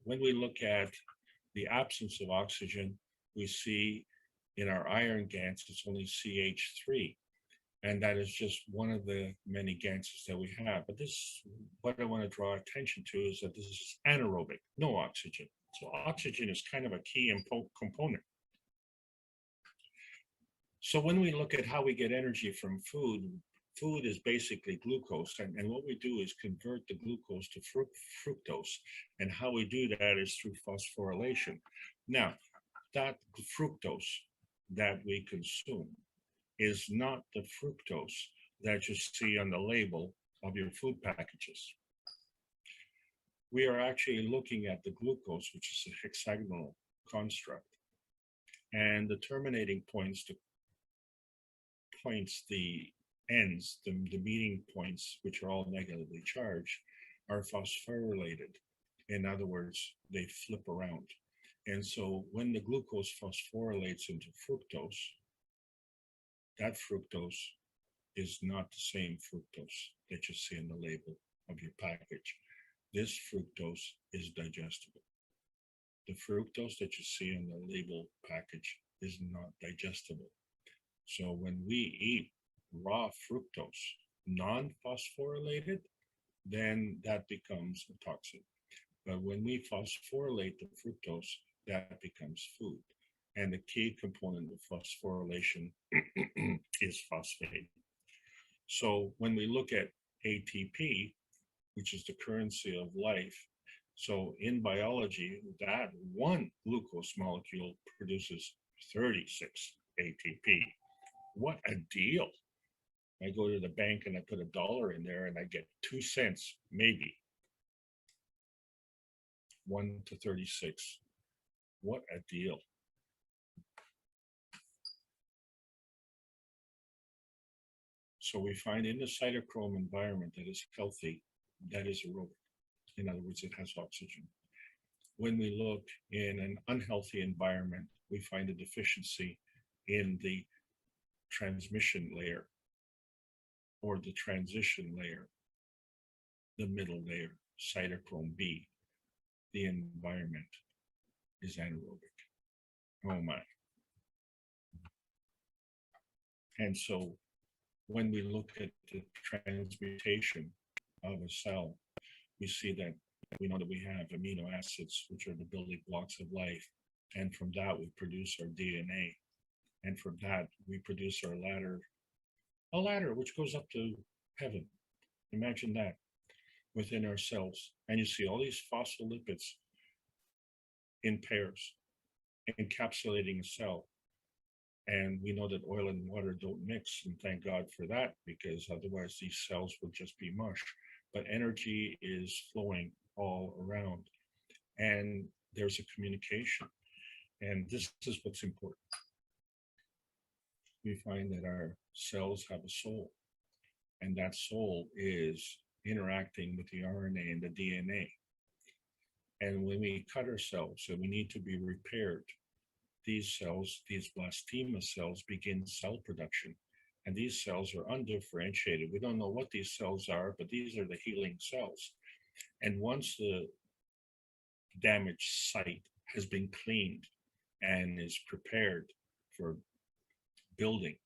when we look at the absence of oxygen, we see in our iron gans, it's only CH3. And that is just one of the many ganses that we have. But this, what I want to draw attention to is that this is anaerobic, no oxygen. So oxygen is kind of a key component. So when we look at how we get energy from food, food is basically glucose. And what we do is convert the glucose to fructose. And how we do that is through phosphorylation. Now, that fructose that we consume is not the fructose that you see on the label of your food packages. We are actually looking at the glucose, which is a hexagonal construct. And the terminating points, the ends, the meeting points, which are all negatively charged, are phosphorylated. In other words, they flip around. And so when the glucose phosphorylates into fructose, that fructose is not the same fructose that you see in the label of your package. this fructose is digestible. The fructose that you see on the label package is not digestible. So when we eat raw fructose, non-phosphorylated, then that becomes a toxin. But when we phosphorylate the fructose, that becomes food. And the key component of phosphorylation is phosphate. So when we look at ATP, which is the currency of life, so in biology, that one glucose molecule produces 36 ATP. What a deal. I go to the bank and I put $1 in there and I get 2 cents, maybe. 1 to 36. What a deal. So we find in the cytochrome environment that is healthy, that is aerobic. In other words, it has oxygen. When we look in an unhealthy environment, we find a deficiency in the transmission layer or the transition layer, the middle layer, cytochrome B. The environment is anaerobic. Oh my. And so when we look at the transmutation of a cell, we see that we know that we have amino acids, which are the building blocks of life. And from that, we produce our DNA. And from that, we produce our ladder, a ladder which goes up to heaven. Imagine that within our cells. And you see all these phospholipids in pairs, encapsulating a cell. And we know that oil and water don't mix, and thank God for that, because otherwise these cells would just be mush. But energy is flowing all around, and there's a communication. And this is what's important. We find that our cells have a soul, and that soul is interacting with the RNA and the DNA. And when we cut ourselves and we need to be repaired, these cells, these blastema cells, begin cell production. And these cells are undifferentiated. We don't know what these cells are, but these are the healing cells. And once the damaged site has been cleaned and is prepared for building,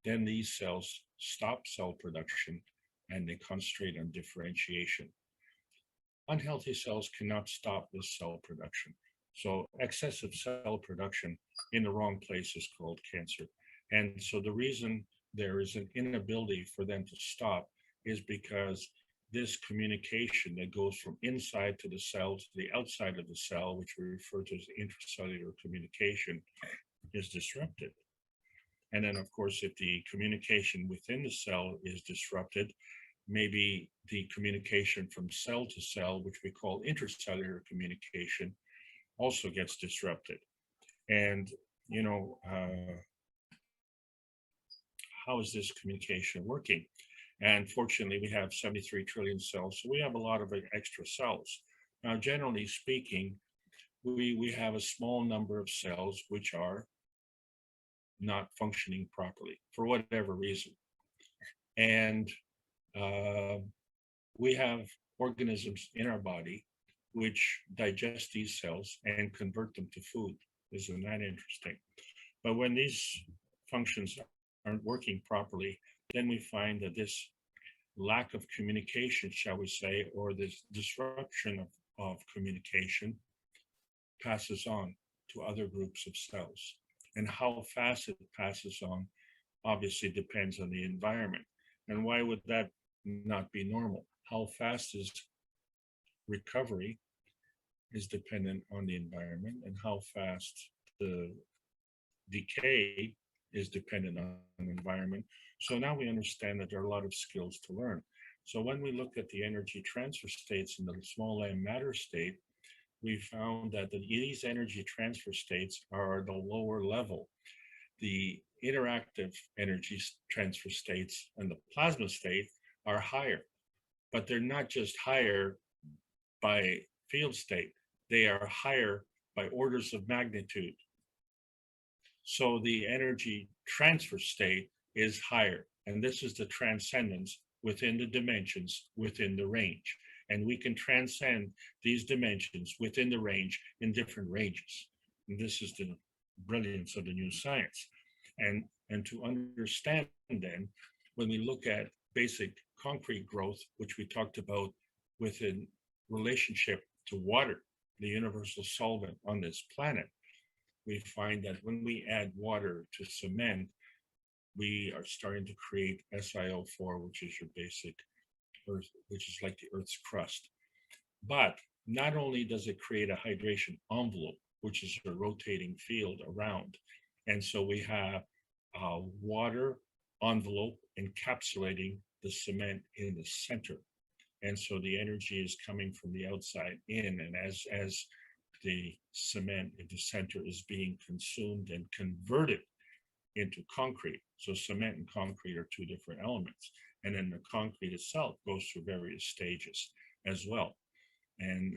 then these cells stop cell production and they concentrate on differentiation. Unhealthy cells cannot stop this cell production. So excessive cell production in the wrong place is called cancer. And so the reason there is an inability for them to stop is because this communication that goes from inside to the cell to the outside of the cell, which we refer to as intracellular communication, is disrupted. And then, of course, if the communication within the cell is disrupted, maybe the communication from cell to cell, which we call intracellular communication, also gets disrupted. And, you know, how is this communication working? And fortunately, we have 73 trillion cells, so we have a lot of extra cells. Now, generally speaking, we have a small number of cells which are not functioning properly for whatever reason. And we have organisms in our body which digest these cells and convert them to food. Isn't that interesting? But when these functions aren't working properly, then we find that this lack of communication, shall we say, or this disruption of communication passes on to other groups of cells. And how fast it passes on obviously depends on the environment. And why would that not be normal? How fast is recovery is dependent on the environment, and how fast the decay is dependent on the environment. So now we understand that there are a lot of skills to learn. So when we look at the energy transfer states in the small m matter state, we found that these energy transfer states are the lower level. The interactive energy transfer states and the plasma state are higher, but they're not just higher by field state, they are higher by orders of magnitude. So the energy transfer state is higher, and this is the transcendence within the dimensions, within the range. And we can transcend these dimensions within the range in different ranges. And this is the brilliance of the new science. And to understand then, when we look at basic concrete growth, which we talked about within relationship to water, the universal solvent on this planet, we find that when we add water to cement, we are starting to create SiO4, which is your basic earth, which is like the Earth's crust. But not only does it create a hydration envelope, which is a rotating field around, and so we have a water envelope encapsulating the cement in the center. And so the energy is coming from the outside in, and as the cement in the center is being consumed and converted into concrete. So cement and concrete are two different elements. And then the concrete itself goes through various stages as well. And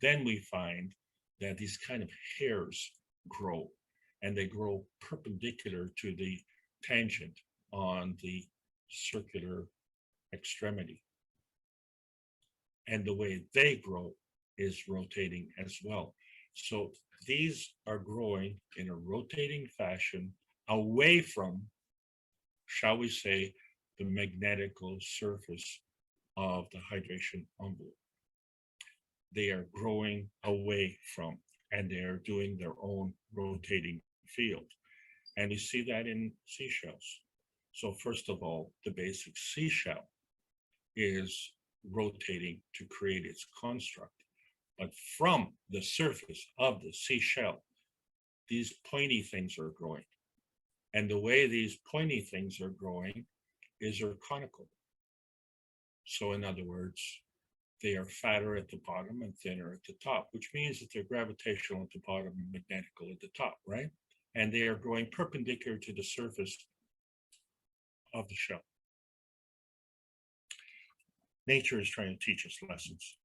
then we find that these kind of hairs grow, and they grow perpendicular to the tangent on the circular extremity. And the way they grow is rotating as well. So these are growing in a rotating fashion away from, shall we say, the magnetical surface of the hydration envelope. They are growing away from, and they are doing their own rotating field. And you see that in seashells. So first of all, the basic seashell is rotating to create its construct. But from the surface of the seashell, these pointy things are growing. And the way these pointy things are growing is they're conical. So in other words, they are fatter at the bottom and thinner at the top, which means that they're gravitational at the bottom and magnetical at the top, right? And they are growing perpendicular to the surface of the shell. Nature is trying to teach us lessons.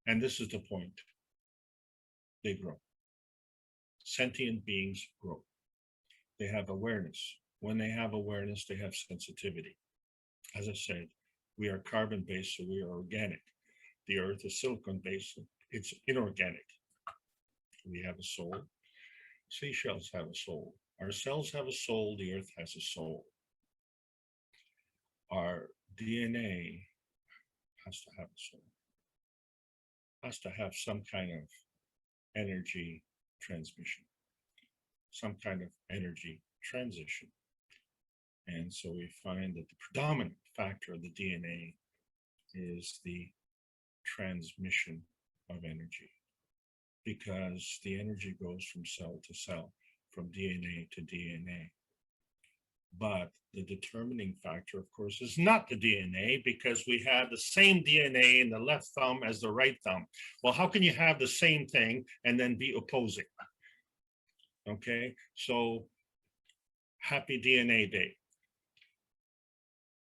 And this is the point. They grow. Sentient beings grow. They have awareness. When they have awareness, they have sensitivity. As I said, we are carbon-based, so we are organic. The earth is silicon-based, it's inorganic. We have a soul. Seashells have a soul. Our cells have a soul, the earth has a soul. Our DNA has to have a soul. Has to have some kind of energy transmission, some kind of energy transition. And so we find that the predominant factor of the DNA is the transmission of energy, because the energy goes from cell to cell, from DNA to DNA. But the determining factor, of course, is not the DNA, because we have the same DNA in the left thumb as the right thumb. Well, how can you have the same thing and then be opposing? Okay, so happy DNA Day.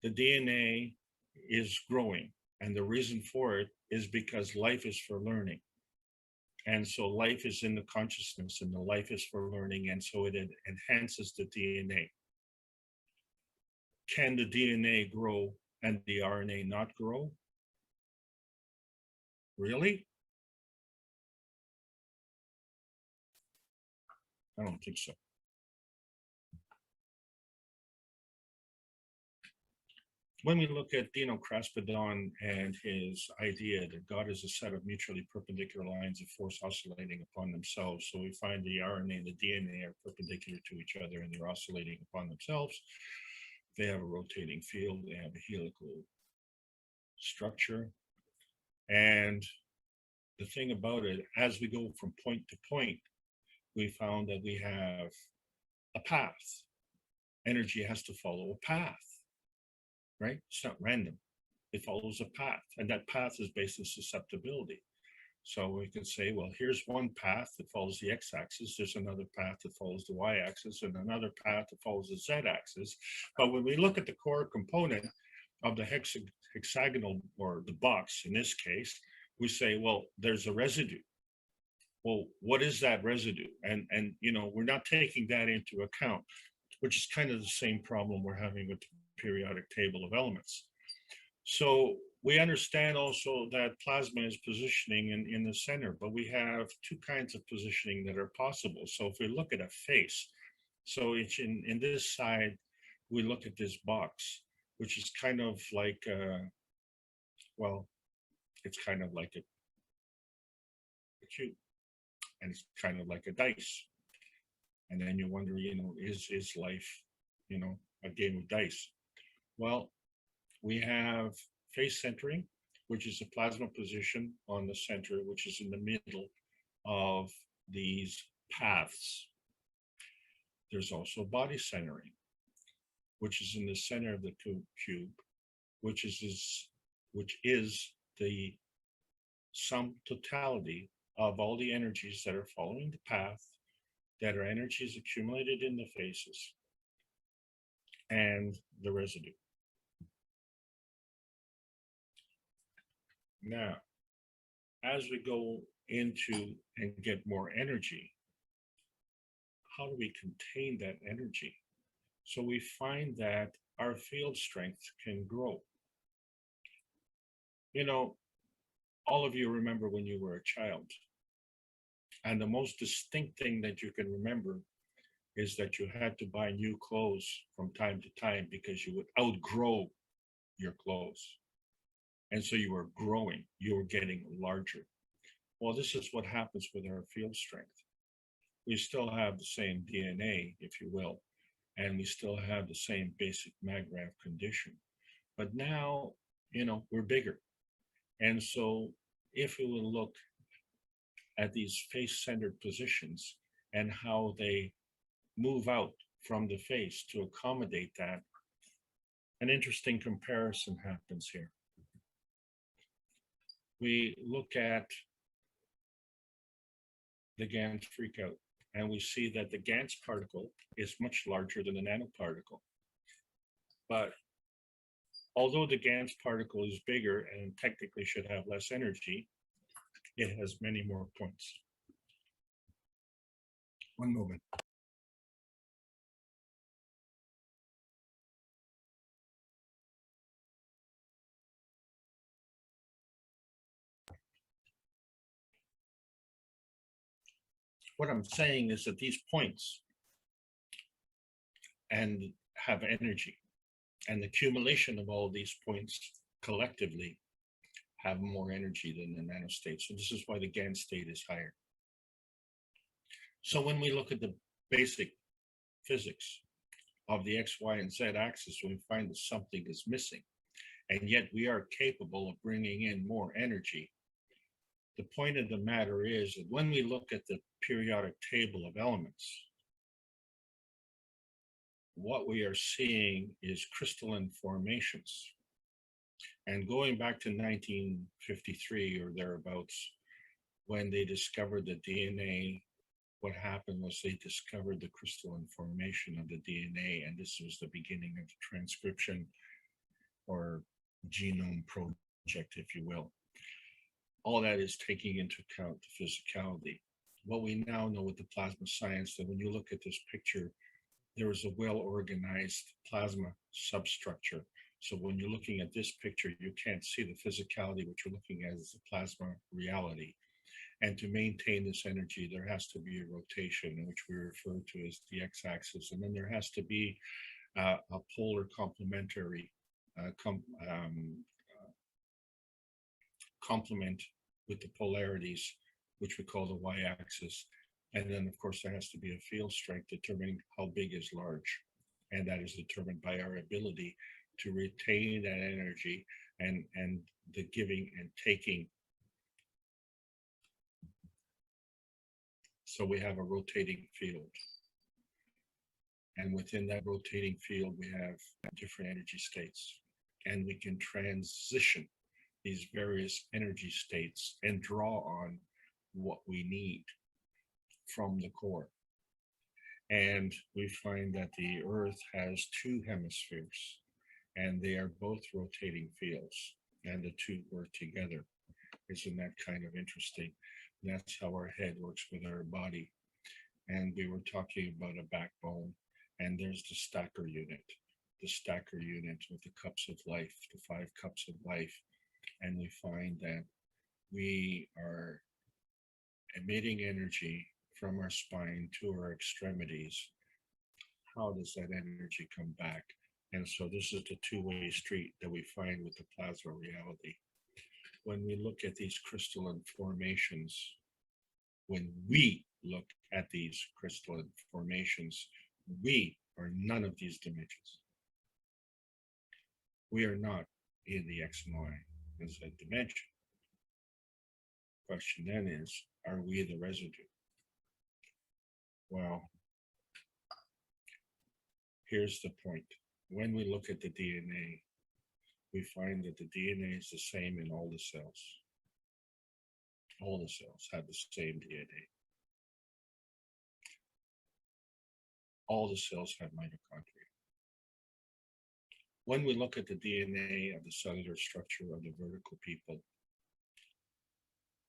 The DNA is growing, and the reason for it is because life is for learning. And so life is in the consciousness, and the life is for learning, and so it enhances the DNA. Can the DNA grow and the RNA not grow? Really? I don't think so. When we look at DINO KRASPEDON and his idea that God is a set of mutually perpendicular lines of force oscillating upon themselves, so we find the RNA and the DNA are perpendicular to each other and they're oscillating upon themselves. They have a rotating field, they have a helical structure. And the thing about it, as we go from point to point, we found that we have a path. Energy has to follow a path, right? It's not random. It follows a path, and that path is based on susceptibility. So we can say, well, here's one path that follows the x-axis, there's another path that follows the y-axis, and another path that follows the z-axis. But when we look at the core component of the hexagonal, or the box in this case, we say, well, there's a residue. Well, what is that residue? And you know, we're not taking that into account, which is kind of the same problem we're having with the periodic table of elements. So We understand also that plasma is positioning in the center, but we have two kinds of positioning that are possible. So if we look at a face, so it's in this side, we look at this box, which is kind of like, well, it's kind of like a cube, and it's kind of like a dice. And then you wonder, is life, a game of dice? Well, we have face centering, which is a plasma position on the center, which is in the middle of these paths. There's also body centering, which is in the center of the cube, which is the sum totality of all the energies that are following the path, that are energies accumulated in the faces, and the residue. Now, as we go into and get more energy, how do we contain that energy? So we find that our field strength can grow. All of you remember when you were a child, and the most distinct thing that you can remember is that you had to buy new clothes from time to time because you would outgrow your clothes. And so you were growing, you were getting larger. Well, this is what happens with our field strength. We still have the same DNA, if you will, and we still have the same basic Magrath condition. But now, we're bigger. And so if we will look at these face-centered positions and how they move out from the face to accommodate that, an interesting comparison happens here. We look at the GANs freakout, and we see that the GANs particle is much larger than the nanoparticle. But although the GANs particle is bigger and technically should have less energy, it has many more points. One moment. What I'm saying is that these points and have energy, and the accumulation of all these points collectively have more energy than the nanostate. So this is why the GAN state is higher. So when we look at the basic physics of the X, Y, and Z axis, we find that something is missing, and yet we are capable of bringing in more energy. The point of the matter is that when we look at the periodic table of elements, what we are seeing is crystalline formations. And going back to 1953 or thereabouts, when they discovered the DNA, what happened was they discovered the crystalline formation of the DNA, and this was the beginning of the transcription or genome project, if you will. All that is taking into account the physicality. What we now know with the plasma science, that when you look at this picture, there is a well-organized plasma substructure. So when you're looking at this picture, you can't see the physicality. What you're looking at is the plasma reality. And to maintain this energy, there has to be a rotation, which we refer to as the x-axis. And then there has to be a polar complementary complement with the polarities, which we call the y-axis. And then, of course, there has to be a field strength determining how big is large. And that is determined by our ability to retain that energy and the giving and taking. So we have a rotating field. And within that rotating field, we have different energy states. And we can transition these various energy states and draw on what we need from the core. And we find that the Earth has two hemispheres, and they are both rotating fields, and the two work together. Isn't that kind of interesting? That's how our head works with our body. And we were talking about a backbone, and there's the stacker unit with the cups of life, the 5 cups of life. and we find that we are emitting energy from our spine to our extremities. How does that energy come back? And so this is the two-way street that we find with the plasma reality. When we look at these crystalline formations, when we look at these crystalline formations, we are none of these dimensions. We are not in the X and Y as a dimension. Question then is, are we the residue? Well, here's the point. When we look at the DNA, we find that the DNA is the same in all the cells. All the cells have the same DNA. All the cells have mitochondria. When we look at the DNA of the cellular structure of the vertical people,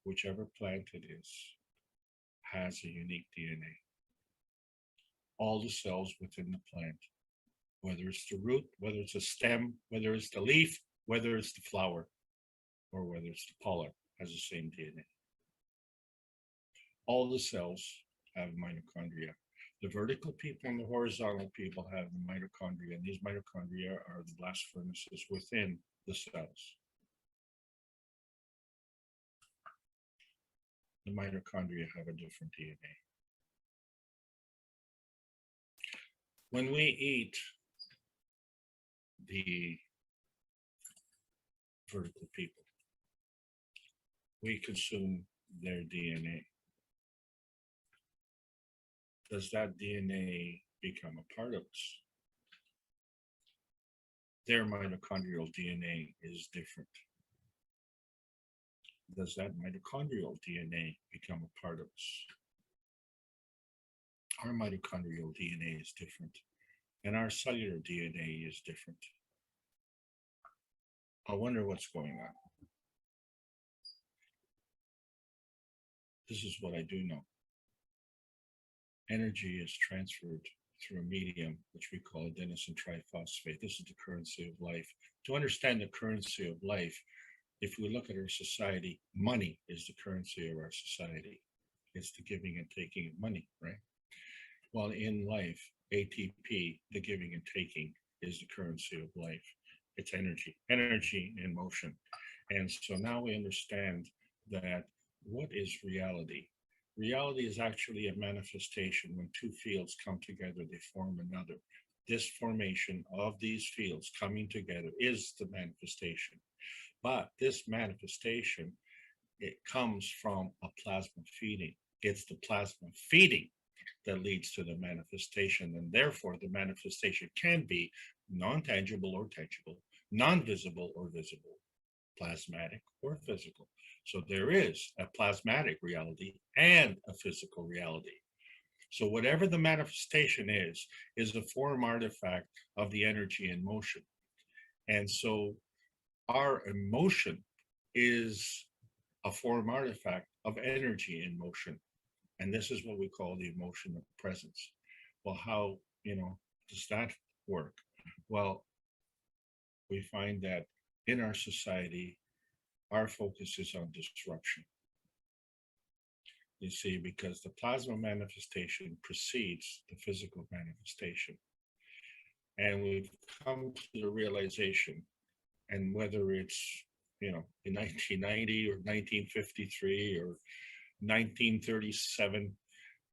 whichever plant it is, has a unique DNA. All the cells within the plant, whether it's the root, whether it's a stem, whether it's the leaf, whether it's the flower, or whether it's the pollen, has the same DNA. All the cells have mitochondria. The vertical people and the horizontal people have the mitochondria, and these mitochondria are the blast furnaces within the cells. The mitochondria have a different DNA. When we eat the vertical people, we consume their DNA. Does that DNA become a part of us? Their mitochondrial DNA is different. Does that mitochondrial DNA become a part of us? Our mitochondrial DNA is different, and our cellular DNA is different. I wonder what's going on. This is what I do know. Energy is transferred through a medium which we call adenosine triphosphate. This is the currency of life. To understand the currency of life, if we look at our society, money is the currency of our society. It's the giving and taking of money, right? While in life, ATP, the giving and taking, is the currency of life. It's energy, energy in motion. And so now we understand that what is reality? Reality is actually a manifestation. When two fields come together, they form another. This formation of these fields coming together is the manifestation. But this manifestation, it comes from a plasma feeding. It's the plasma feeding that leads to the manifestation, and therefore the manifestation can be non-tangible or tangible, non-visible or visible, plasmatic or physical. So there is a plasmatic reality and a physical reality. So whatever the manifestation is a form artifact of the energy in motion. And so our emotion is a form artifact of energy in motion. And this is what we call the emotion of presence. Well, how, does that work? Well, we find that in our society, our focus is on disruption. You see, because the plasma manifestation precedes the physical manifestation. And we've come to the realization, and whether it's, in 1990 or 1953 or 1937,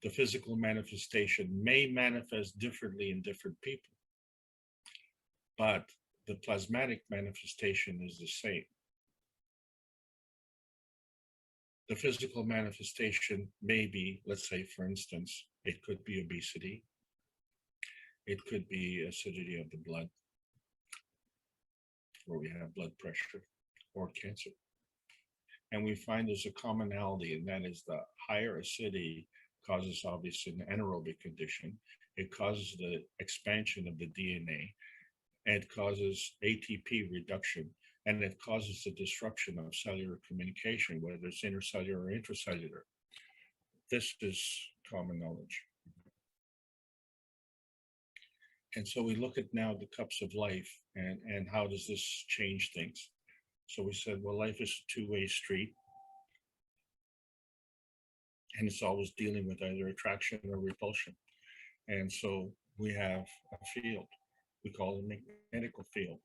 the physical manifestation may manifest differently in different people, but the plasmatic manifestation is the same. The physical manifestation may be, let's say, for instance, it could be obesity. It could be acidity of the blood, where we have blood pressure, or cancer. And we find there's a commonality, and that is the higher acidity causes obviously an anaerobic condition. It causes the expansion of the DNA, and it causes ATP reduction, and it causes the disruption of cellular communication, whether it's intercellular or intracellular. This is common knowledge. And so we look at now the cups of life, and how does this change things? So we said, well, life is a two-way street. And it's always dealing with either attraction or repulsion. And so we have a field. We call it a magnetical field.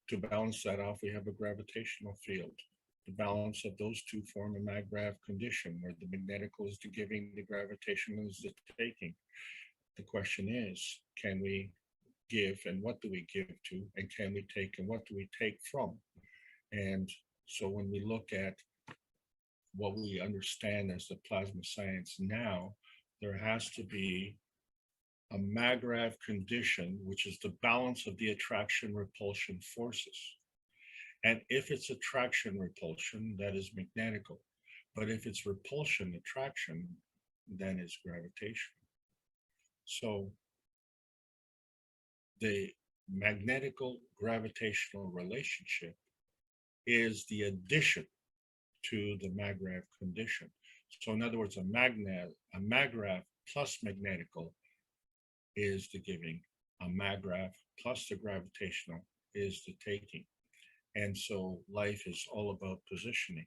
To balance that off, we have a gravitational field. The balance of those two form a maggrav condition, where the magnetical is the giving, the gravitational is the taking. The question is, can we give, and what do we give to, and can we take, and what do we take from? And so when we look at what we understand as the plasma science now, there has to be a maggrav condition, which is the balance of the attraction repulsion forces. And if it's attraction repulsion, that is magnetical. But if it's repulsion attraction, then it's gravitational. So the magnetical gravitational relationship is the addition to the maggrav condition. So in other words, a maggrav plus magnetical is the giving, a maggrav plus the gravitational is the taking. And so life is all about positioning.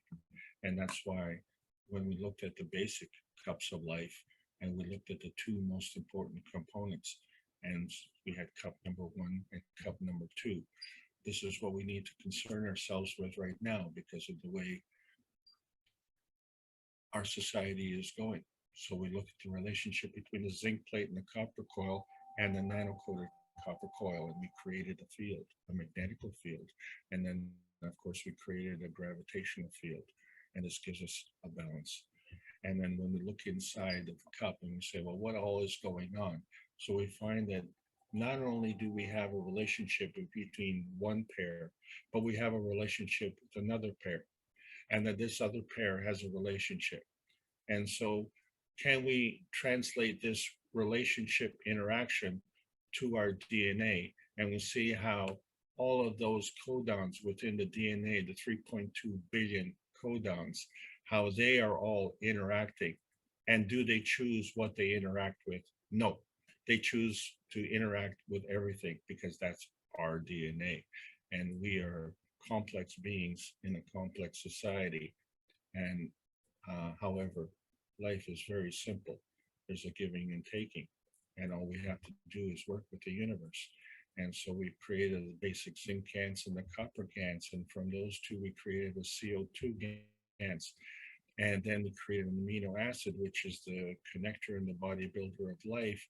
And that's why when we looked at the basic cups of life and we looked at the two most important components, and we had cup number 1 and cup number 2, this is what we need to concern ourselves with right now because of the way our society is going. So we look at the relationship between the zinc plate and the copper coil and the nano-coated copper coil, and we created a field, a magnetical field. And then, of course, we created a gravitational field, and this gives us a balance. And then when we look inside of the cup and we say, well, what all is going on? So we find that not only do we have a relationship between one pair, but we have a relationship with another pair, and that this other pair has a relationship. And so can we translate this relationship interaction to our DNA? And we see how all of those codons within the DNA, the 3.2 billion codons, how they are all interacting. And do they choose what they interact with? No, they choose to interact with everything because that's our DNA. And we are complex beings in a complex society. And however, life is very simple. There's a giving and taking, and all we have to do is work with the universe. And so we created the basic zinc GaNs and the copper GaNs, and from those two we created a CO2 GaNs. And then we created an amino acid, which is the connector and the bodybuilder of life.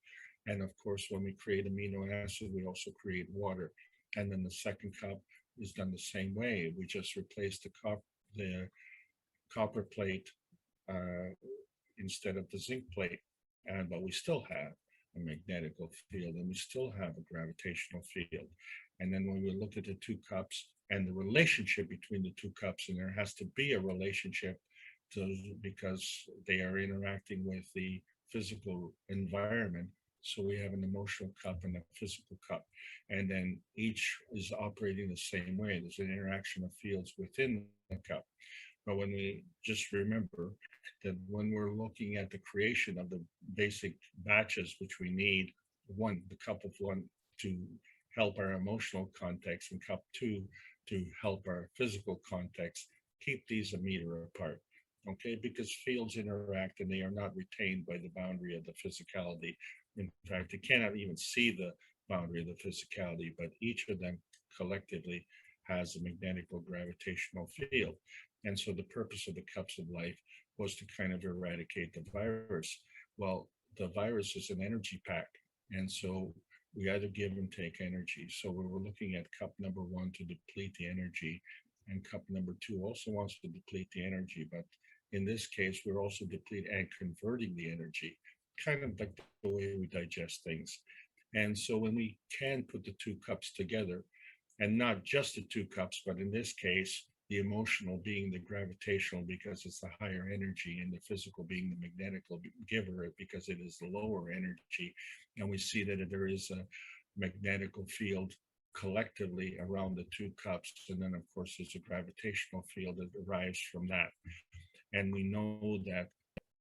And of course, when we create amino acid, we also create water. And then the second cup is done the same way. We just replaced the copper plate instead of the zinc plate, but we still have a magnetical field and we still have a gravitational field. And then when we look at the two cups and the relationship between the two cups, and there has to be a relationship because they are interacting with the physical environment. So we have an emotional cup and a physical cup, and then each is operating the same way. There's an interaction of fields within the cup. But when we just remember that when we're looking at the creation of the basic batches, which we need, one, the cup of one to help our emotional context, and cup two to help our physical context, keep these a meter apart. Okay, because fields interact and they are not retained by the boundary of the physicality. In fact, you cannot even see the boundary of the physicality, but each of them collectively has a magnetical gravitational field. And so the purpose of the cups of life was to kind of eradicate the virus. Well, the virus is an energy pack. And so we either give and take energy. So we were looking at cup number 1 to deplete the energy, and cup number 2 also wants to deplete the energy. But in this case, we're also depleting and converting the energy, kind of like the way we digest things. And so when we can put the two cups together, and not just the two cups, but in this case, the emotional being the gravitational because it's the higher energy, and the physical being the magnetical giver because it is the lower energy. And we see that there is a magnetical field collectively around the two cups. And then of course, there's a gravitational field that derives from that. And we know that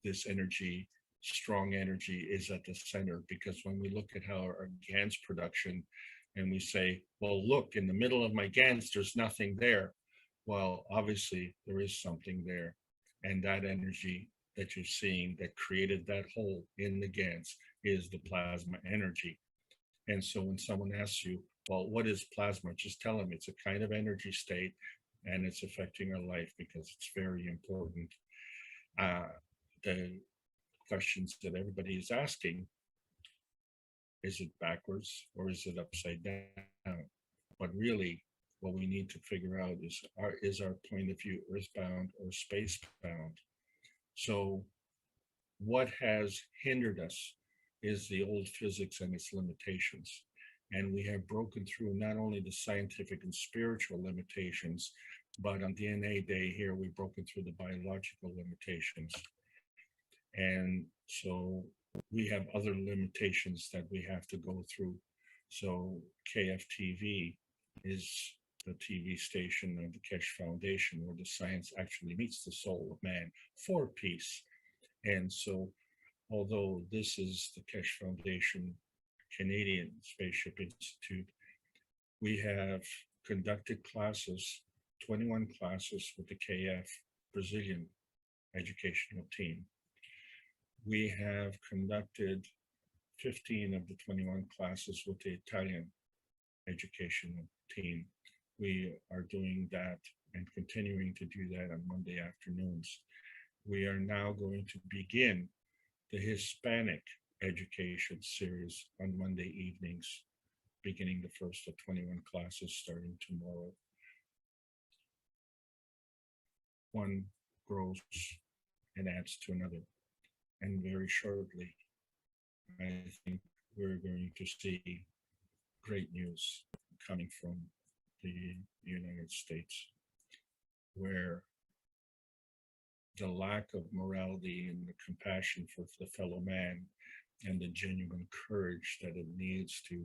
this energy, strong energy, is at the center, because when we look at how our GaNs production And we say, well, look, in the middle of my GANs, there's nothing there. Well, obviously there is something there. And that energy that you're seeing that created that hole in the GANs is the plasma energy. And so when someone asks you, well, what is plasma? Just tell them it's a kind of energy state and it's affecting our life because it's very important. The questions that everybody is asking, is it backwards or is it upside down? But really, what we need to figure out is our point of view earthbound or spacebound? So what has hindered us is the old physics and its limitations. And we have broken through not only the scientific and spiritual limitations, but on DNA Day here, we've broken through the biological limitations. And so we have other limitations that we have to go through. So KFTV is the TV station of the Keshe Foundation, where the science actually meets the soul of man for peace. And so, although this is the Keshe Foundation Canadian Spaceship Institute, we have conducted classes, 21 classes with the KF Brazilian educational team. We have conducted 15 of the 21 classes with the Italian educational team. We are doing that and continuing to do that on Monday afternoons. We are now going to begin the Hispanic education series on Monday evenings, beginning the first of 21 classes starting tomorrow. One grows and adds to another. And very shortly, I think we're going to see great news coming from the United States, where the lack of morality and the compassion for the fellow man and the genuine courage that it needs to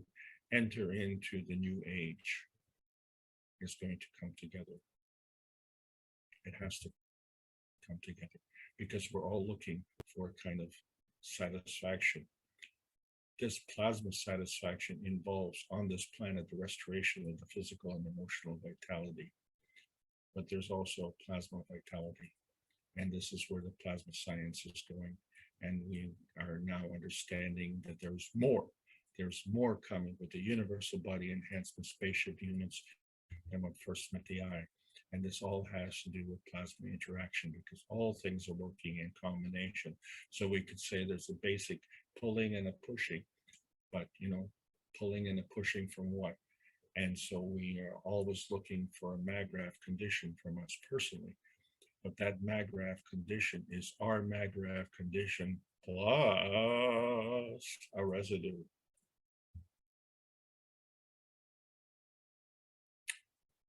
enter into the new age is going to come together. It has to come together because we're all looking for a kind of satisfaction. This plasma satisfaction involves on this planet the restoration of the physical and emotional vitality, but there's also plasma vitality. And this is where the plasma science is going. And we are now understanding that there's more coming with the universal body enhancement spaceship units than what first met the eye. And this all has to do with plasma interaction because all things are working in combination. So we could say there's a basic pulling and a pushing, but pulling and a pushing from what? And so we are always looking for a MAGRAF condition from us personally. But that MAGRAF condition is our MAGRAF condition plus a residue.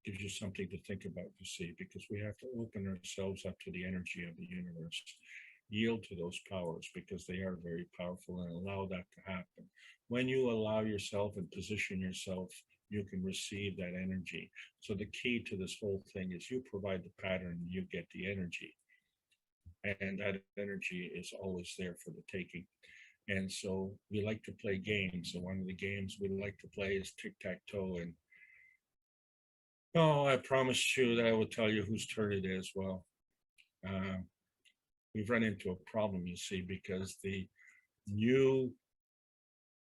Gives you something to think about, you see, because we have to open ourselves up to the energy of the universe, yield to those powers because they are very powerful, and allow that to happen. When you allow yourself and position yourself, you can receive that energy. So the key to this whole thing is you provide the pattern, you get the energy. And that energy is always there for the taking. And so we like to play games. So one of the games we like to play is tic-tac-toe. And I promised you that I would tell you whose turn it is. Well, we've run into a problem, you see, because the new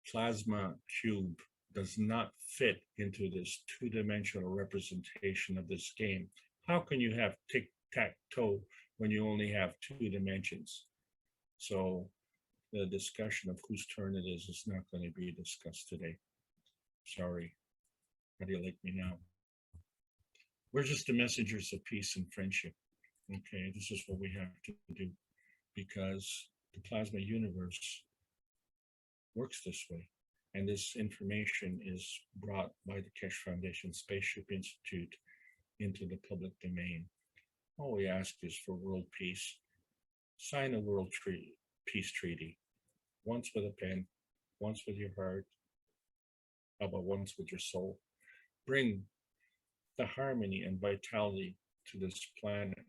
plasma cube does not fit into this two-dimensional representation of this game. How can you have tic-tac-toe when you only have 2 dimensions? So the discussion of whose turn it is not going to be discussed today. Sorry. How do you like me now? We're just the messengers of peace and friendship. Okay, this is what we have to do because the plasma universe works this way. And this information is brought by the Keshe Foundation Spaceship Institute into the public domain. All we ask is for world peace. Sign a world peace treaty. Once with a pen, once with your heart, how about once with your soul? Bring the harmony and vitality to this planet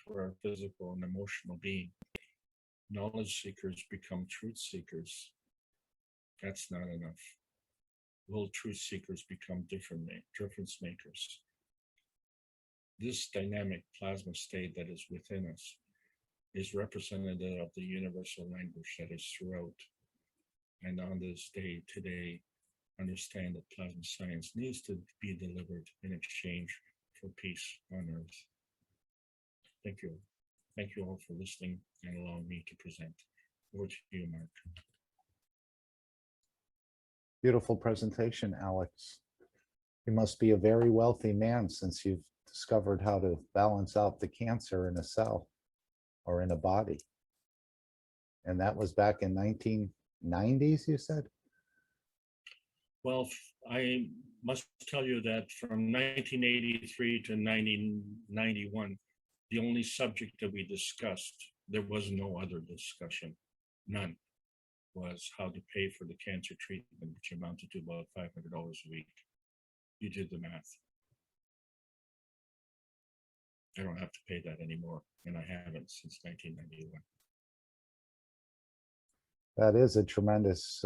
through our physical and emotional being. Knowledge seekers become truth seekers. That's not enough. will truth seekers become difference makers. This dynamic plasma state that is within us is representative of the universal language that is throughout. And on this day today, understand that plasma science needs to be delivered in exchange for peace on Earth. Thank you. Thank you all for listening and allowing me to present. Over to you, Mark. Beautiful presentation, Alex. You must be a very wealthy man since you've discovered how to balance out the cancer in a cell or in a body. And that was back in 1990s, you said? Well, I must tell you that from 1983 to 1991, the only subject that we discussed, there was no other discussion, none, was how to pay for the cancer treatment, which amounted to about $500 a week. You did the math. I don't have to pay that anymore, and I haven't since 1991. That is a tremendous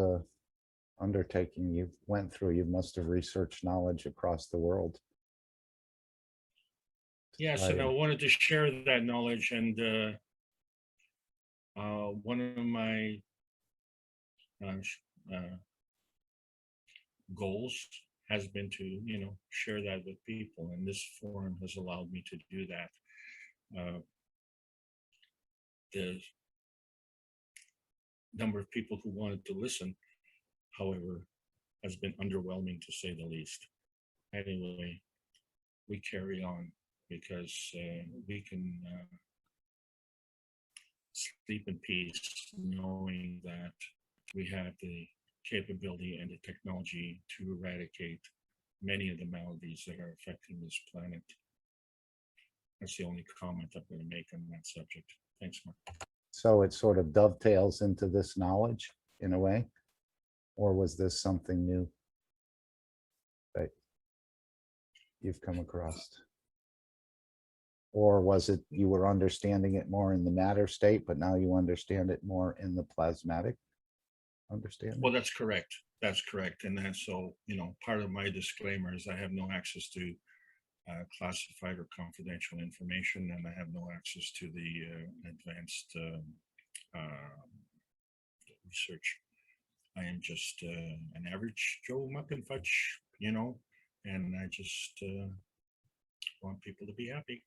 undertaking you went through. You must have researched knowledge across the world. Yes, and I wanted to share that knowledge, and one of my goals has been to, share that with people, and this forum has allowed me to do that. The number of people who wanted to listen, however, has been underwhelming to say the least. Anyway, we carry on because we can sleep in peace knowing that we have the capability and the technology to eradicate many of the maladies that are affecting this planet. That's the only comment I'm going to make on that subject. Thanks, Mark. So it sort of dovetails into this knowledge in a way, or was this something new that you've come across? Or was it you were understanding it more in the matter state, but now you understand it more in the plasmatic understanding? Well, that's correct. That's correct. And that's so, part of my disclaimer is I have no access to classified or confidential information, and I have no access to the advanced research. I am just an average Joe Muck and Fudge, and I just want people to be happy.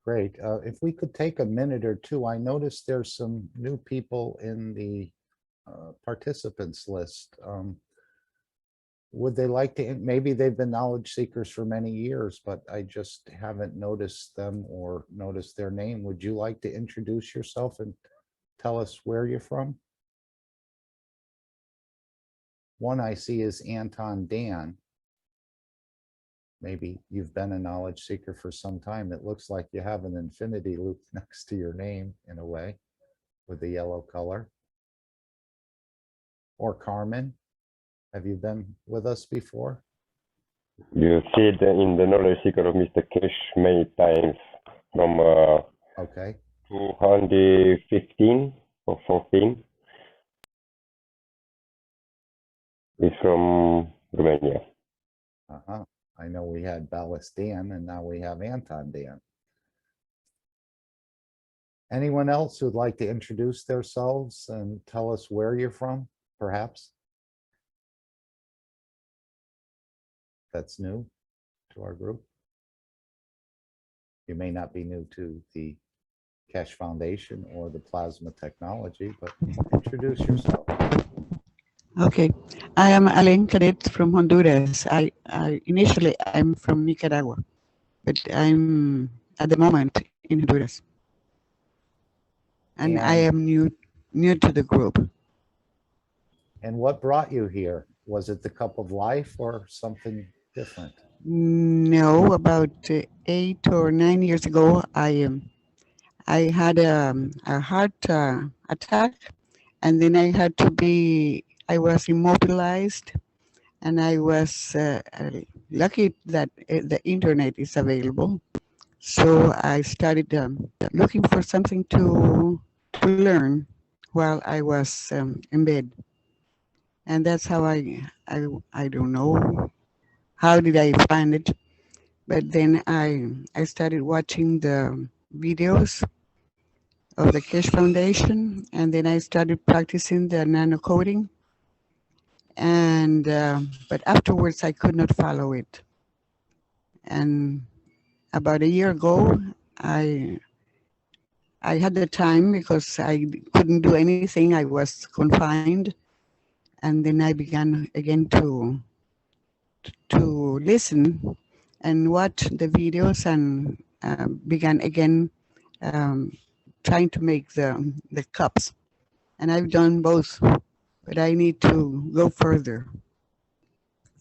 Great. If we could take a minute or two, I noticed there's some new people in the participants list. Would they like to, maybe they've been knowledge seekers for many years, but I just haven't noticed them or noticed their name. Would you like to introduce yourself and tell us where you're from? One I see is Anton Dan. Maybe you've been a knowledge seeker for some time. It looks like you have an infinity loop next to your name in a way with the yellow color. Or Carmen, have you been with us before? You see it in the knowledge seeker of Mr. Cash many times from Okay. 215 or 14. He's from Romania. Uh-huh. I know we had Ballas Dan and now we have Anton Dan. Anyone else who'd like to introduce themselves and tell us where you're from, perhaps? That's new to our group. You may not be new to the Cash Foundation or the plasma technology, but introduce yourself. Okay, I am Alen Cadet from Honduras. Initially I'm from Nicaragua, but I'm at the moment in Honduras. And I am new to the group. And what brought you here? Was it the cup of life or something different? No, about 8 or 9 years ago, I had a heart attack, and then I was immobilized, and I was lucky that the internet is available. So I started looking for something to learn while I was in bed. And that's how I don't know how did I find it, but then I started watching the videos of the Kesh Foundation, and then I started practicing the nano coding. And but afterwards, I could not follow it. And about a year ago, I had the time because I couldn't do anything. I was confined, and then I began again to listen and watch the videos, and began again trying to make the cups. And I've done both, but I need to go further.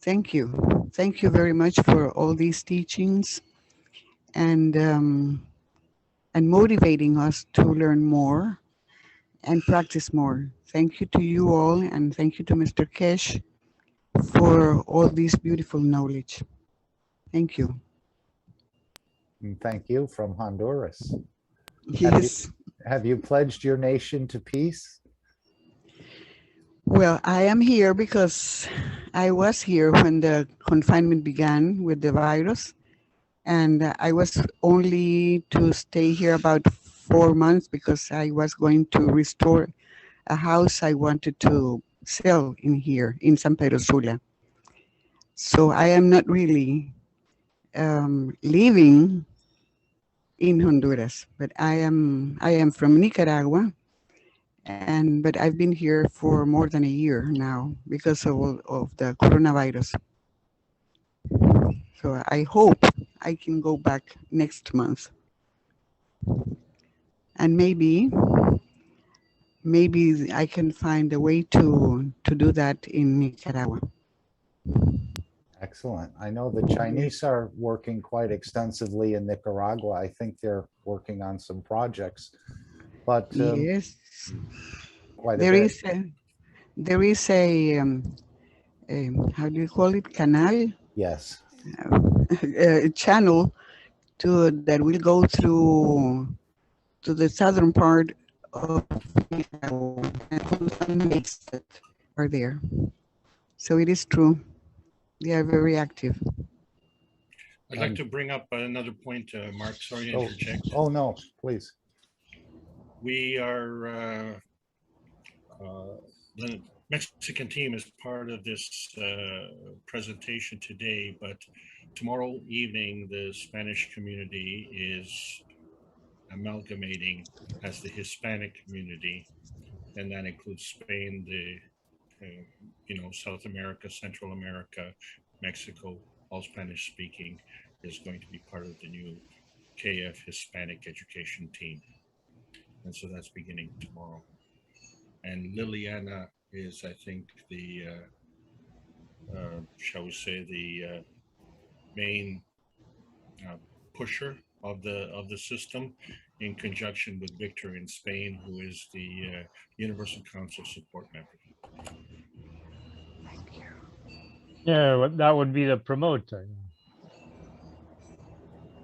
Thank you. Thank you very much for all these teachings and motivating us to learn more and practice more. Thank you to you all, and thank you to Mr. Kesh for all this beautiful knowledge. Thank you. And thank you from Honduras. Yes. Have you pledged your nation to peace? Well, I am here because I was here when the confinement began with the virus, and I was only to stay here about 4 months because I was going to restore a house I wanted to sell in here in San Pedro Sula. So I am not really living in Honduras, but I am from Nicaragua, but I've been here for more than a year now because of the coronavirus. So I hope I can go back next month, and maybe I can find a way to do that in Nicaragua. Excellent. I know the Chinese are working quite extensively in Nicaragua. I think they're working on some projects, but Yes, quite a there bit. is a how do you call it, canal, Yes. a channel that will go through to the southern part of Nicaragua, and some lakes that are there. So it is true. They are very active. I'd like to bring up another point, Mark, sorry to Oh, interject. oh, no, please. We are, the Mexican team is part of this presentation today, but tomorrow evening, the Spanish community is amalgamating as the Hispanic community, and that includes Spain, South America, Central America, Mexico, all Spanish speaking, is going to be part of the new KF Hispanic education team. And so that's beginning tomorrow. And Liliana is, I think, the, shall we say, the main pusher of the system, in conjunction with Victor in Spain, who is the Universal Council support member. Yeah, well, that would be the promoter.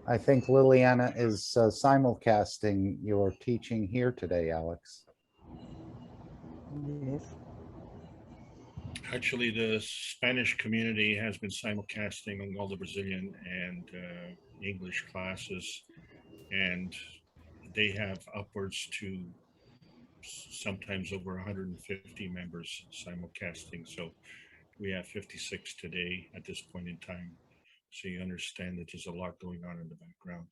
I think Liliana is simulcasting your teaching here today, Alex. Yes. Actually, the Spanish community has been simulcasting on all the Brazilian and English classes, and they have upwards to sometimes over 150 members simulcasting. So we have 56 today at this point in time. So you understand that there's a lot going on in the background.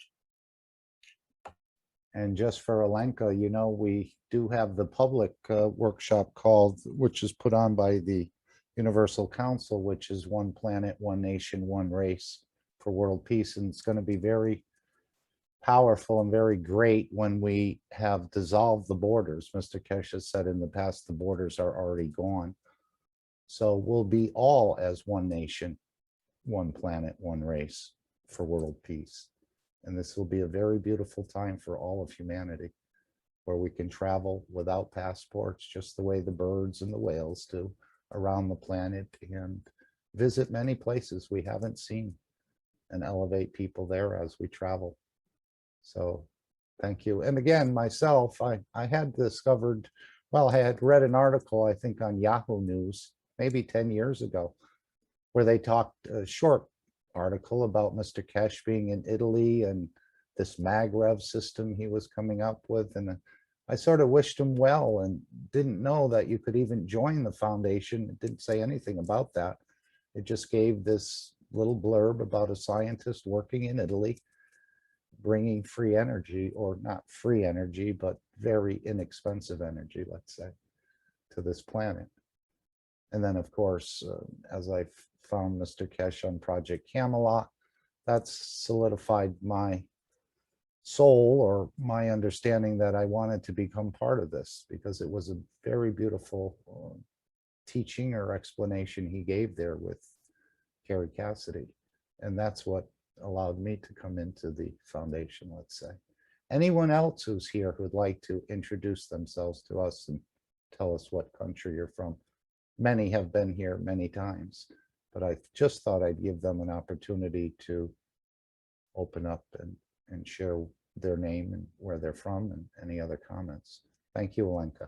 And just for Alenka, you know, we do have the public workshop called, which is put on by the Universal Council, which is One Planet, One Nation, One Race for World Peace. And it's going to be very powerful and very great when we have dissolved the borders. Mr. Kesh has said in the past, the borders are already gone. So we'll be all as one nation, one planet, one race for world peace. And this will be a very beautiful time for all of humanity, where we can travel without passports, just the way the birds and the whales do around the planet, and visit many places we haven't seen and elevate people there as we travel. So thank you. And again, myself, I had discovered, well, I had read an article, I think on Yahoo News, maybe 10 years ago, where they talked a short article about Mr. Kesh being in Italy and this MagRev system he was coming up with. And I sort of wished him well and didn't know that you could even join the foundation. It didn't say anything about that. It just gave this little blurb about a scientist working in Italy, bringing free energy, or not free energy, but very inexpensive energy, let's say, to this planet. And then, of course, as I found Mr. Kesh on Project Camelot, that's solidified my soul, or my understanding that I wanted to become part of this, because it was a very beautiful teaching or explanation he gave there with Carrie Cassidy. And that's what allowed me to come into the foundation, let's say. Anyone else who's here who'd like to introduce themselves to us and tell us what country you're from? Many have been here many times, but I just thought I'd give them an opportunity to open up and share their name and where they're from and any other comments. Thank you, Alenka.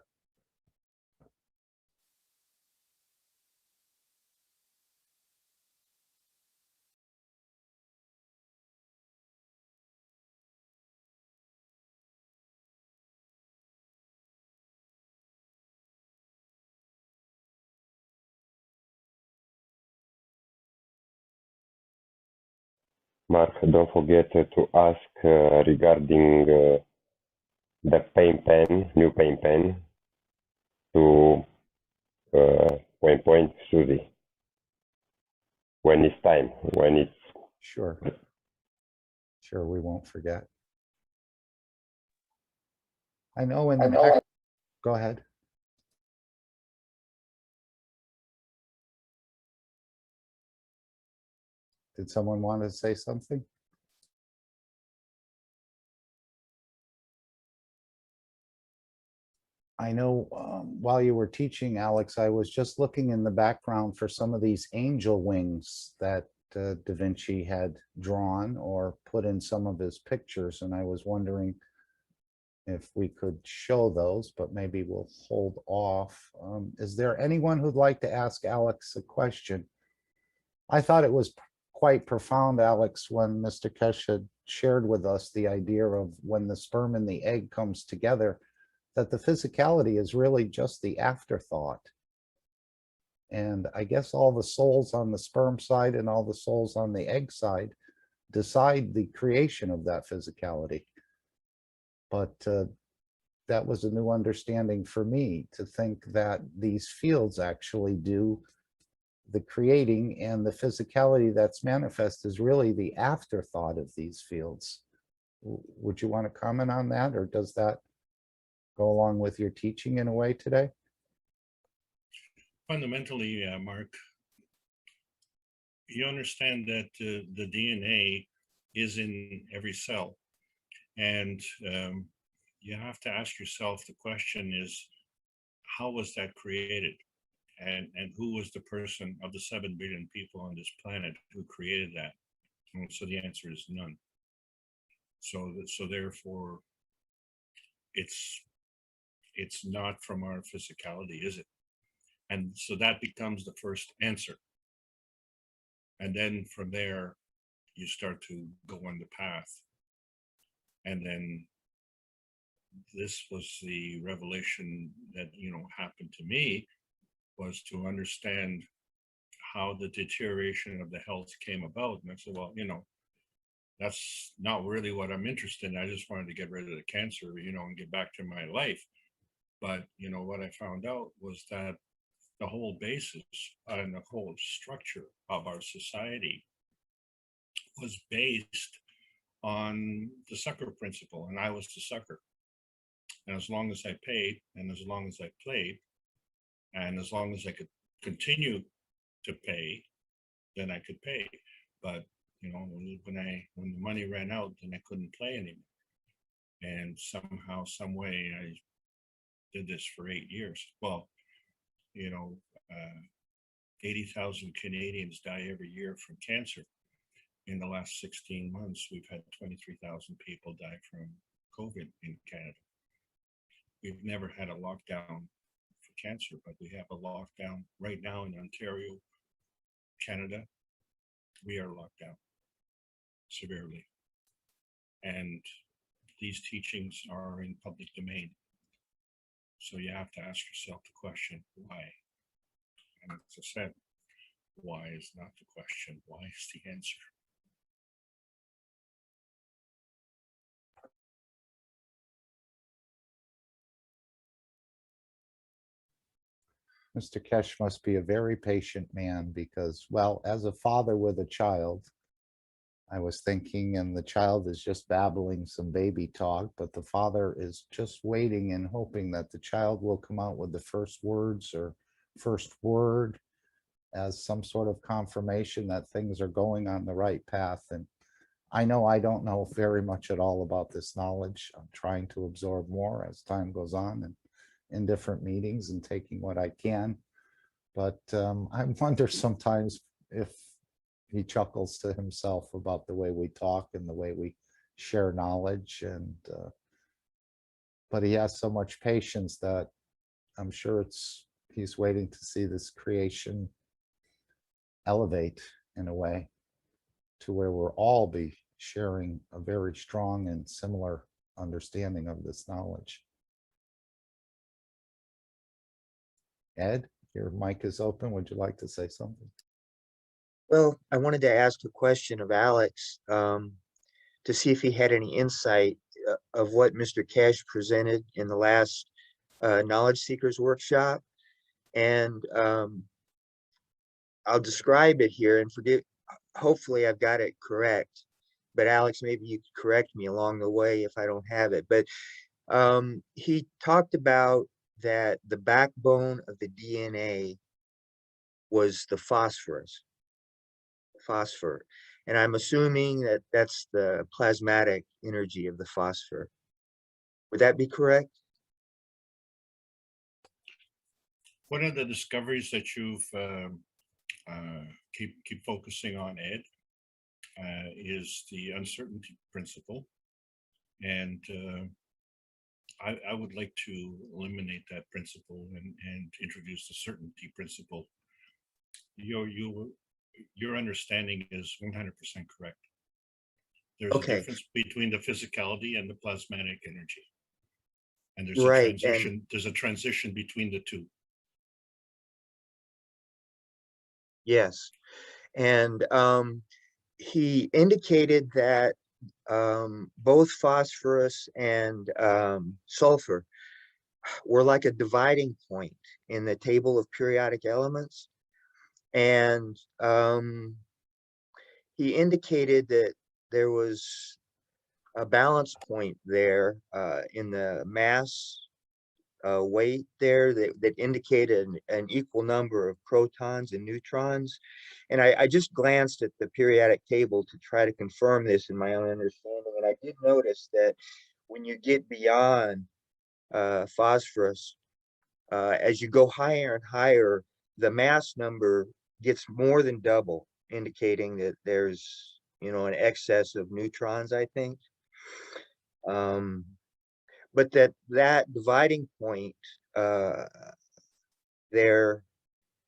Mark, don't forget to ask regarding the paint pen, new paint pen, to point Susie. When it's time, when it's... Sure. Sure, we won't forget. I know in the back, go ahead. Did someone want to say something? I know while you were teaching, Alex, I was just looking in the background for some of these angel wings that Da Vinci had drawn or put in some of his pictures. And I was wondering if we could show those, but maybe we'll hold off. Is there anyone who'd like to ask Alex a question? I thought it was quite profound, Alex, when Mr. Kesh had shared with us the idea of when the sperm and the egg comes together, that the physicality is really just the afterthought. And I guess all the souls on the sperm side and all the souls on the egg side decide the creation of that physicality. But that was a new understanding for me, to think that these fields actually do the creating, and the physicality that's manifest is really the afterthought of these fields. Would you want to comment on that, or does that go along with your teaching in a way today? Fundamentally, Mark, you understand that the DNA is in every cell, and you have to ask yourself, the question is, how was that created? And who was the person of the 7 billion people on this planet who created that? And so the answer is none. So therefore, it's not from our physicality, is it? And so that becomes the first answer. And then from there, you start to go on the path. And then this was the revelation that, happened to me, was to understand how the deterioration of the health came about. And I said, well, that's not really what I'm interested in. I just wanted to get rid of the cancer, and get back to my life. But, what I found out was that the whole basis and the whole structure of our society was based on the sucker principle, and I was the sucker. And as long as I paid, and as long as I played, and as long as I could continue to pay, then I could pay. But when the money ran out, then I couldn't play anymore. And somehow, some way, I did this for 8 years. Well, 80,000 Canadians die every year from cancer. In the last 16 months, we've had 23,000 people die from COVID in Canada. We've never had a lockdown for cancer, but we have a lockdown right now in Ontario, Canada. We are locked down severely. And these teachings are in public domain. So you have to ask yourself the question, why? And as I said, why is not the question, why is the answer? Mr. Kesh must be a very patient man because, well, as a father with a child, I was thinking, and the child is just babbling some baby talk, but the father is just waiting and hoping that the child will come out with the first words or first word as some sort of confirmation that things are going on the right path. And I know I don't know very much at all about this knowledge. I'm trying to absorb more as time goes on and in different meetings and taking what I can. But I wonder sometimes if he chuckles to himself about the way we talk and the way we share knowledge. And but he has so much patience that I'm sure he's waiting to see this creation elevate in a way to where we'll all be sharing a very strong and similar understanding of this knowledge. Ed, your mic is open. Would you like to say something? Well, I wanted to ask a question of Alex to see if he had any insight of what Mr. Cash presented in the last Knowledge Seekers workshop. And I'll describe it here and hopefully I've got it correct. But Alex, maybe you could correct me along the way if I don't have it. But he talked about that the backbone of the DNA was the phosphor. And I'm assuming that that's the plasmatic energy of the phosphor. Would that be correct? One of the discoveries that you've keep focusing on, Ed, is the uncertainty principle. And I would like to eliminate that principle and introduce the certainty principle. Your understanding is 100% correct. There's a difference between the physicality and the plasmatic energy. And there's a transition, there's a transition between the two. Yes. And he indicated that both phosphorus and sulfur were like a dividing point in the table of periodic elements. And he indicated that there was a balance point there in the mass weight there that indicated an equal number of protons and neutrons. And I just glanced at the periodic table to try to confirm this in my own understanding. And I did notice that when you get beyond phosphorus, as you go higher and higher, the mass number gets more than double, indicating that there's, an excess of neutrons, I think. But that dividing point there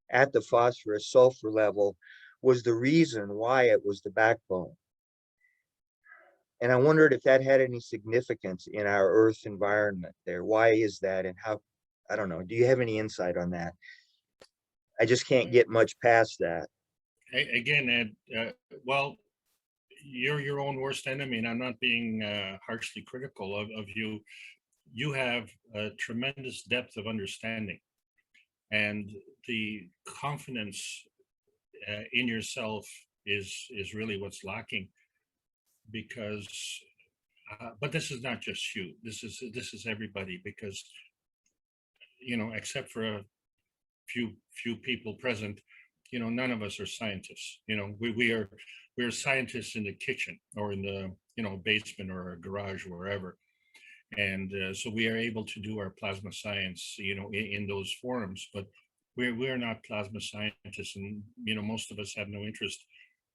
at the phosphorus sulfur level was the reason why it was the backbone. And I wondered if that had any significance in our Earth environment there. Why is that, and how? I don't know. Do you have any insight on that? I just can't get much past that. Again, Ed, well, you're your own worst enemy, and I'm not being harshly critical of you. You have a tremendous depth of understanding, and the confidence in yourself is really what's lacking. Because, but this is not just you. This is everybody. Because, except for a few people present, none of us are scientists. We're scientists in the kitchen or in the basement or a garage or wherever. And so we are able to do our plasma science, in those forums, but we're not plasma scientists, and most of us have no interest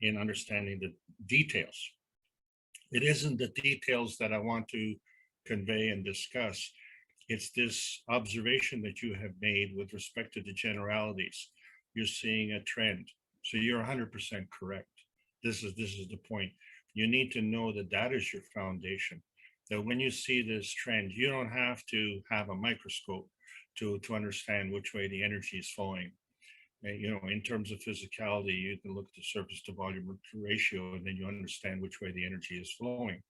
in understanding the details. It isn't the details that I want to convey and discuss. It's this observation that you have made with respect to the generalities. You're seeing a trend. So you're 100% correct. This is the point. You need to know that that is your foundation. That when you see this trend, you don't have to have a microscope to understand which way the energy is flowing. And, you know, in terms of physicality, you can look at the surface to volume ratio, and then you understand which way the energy is flowing.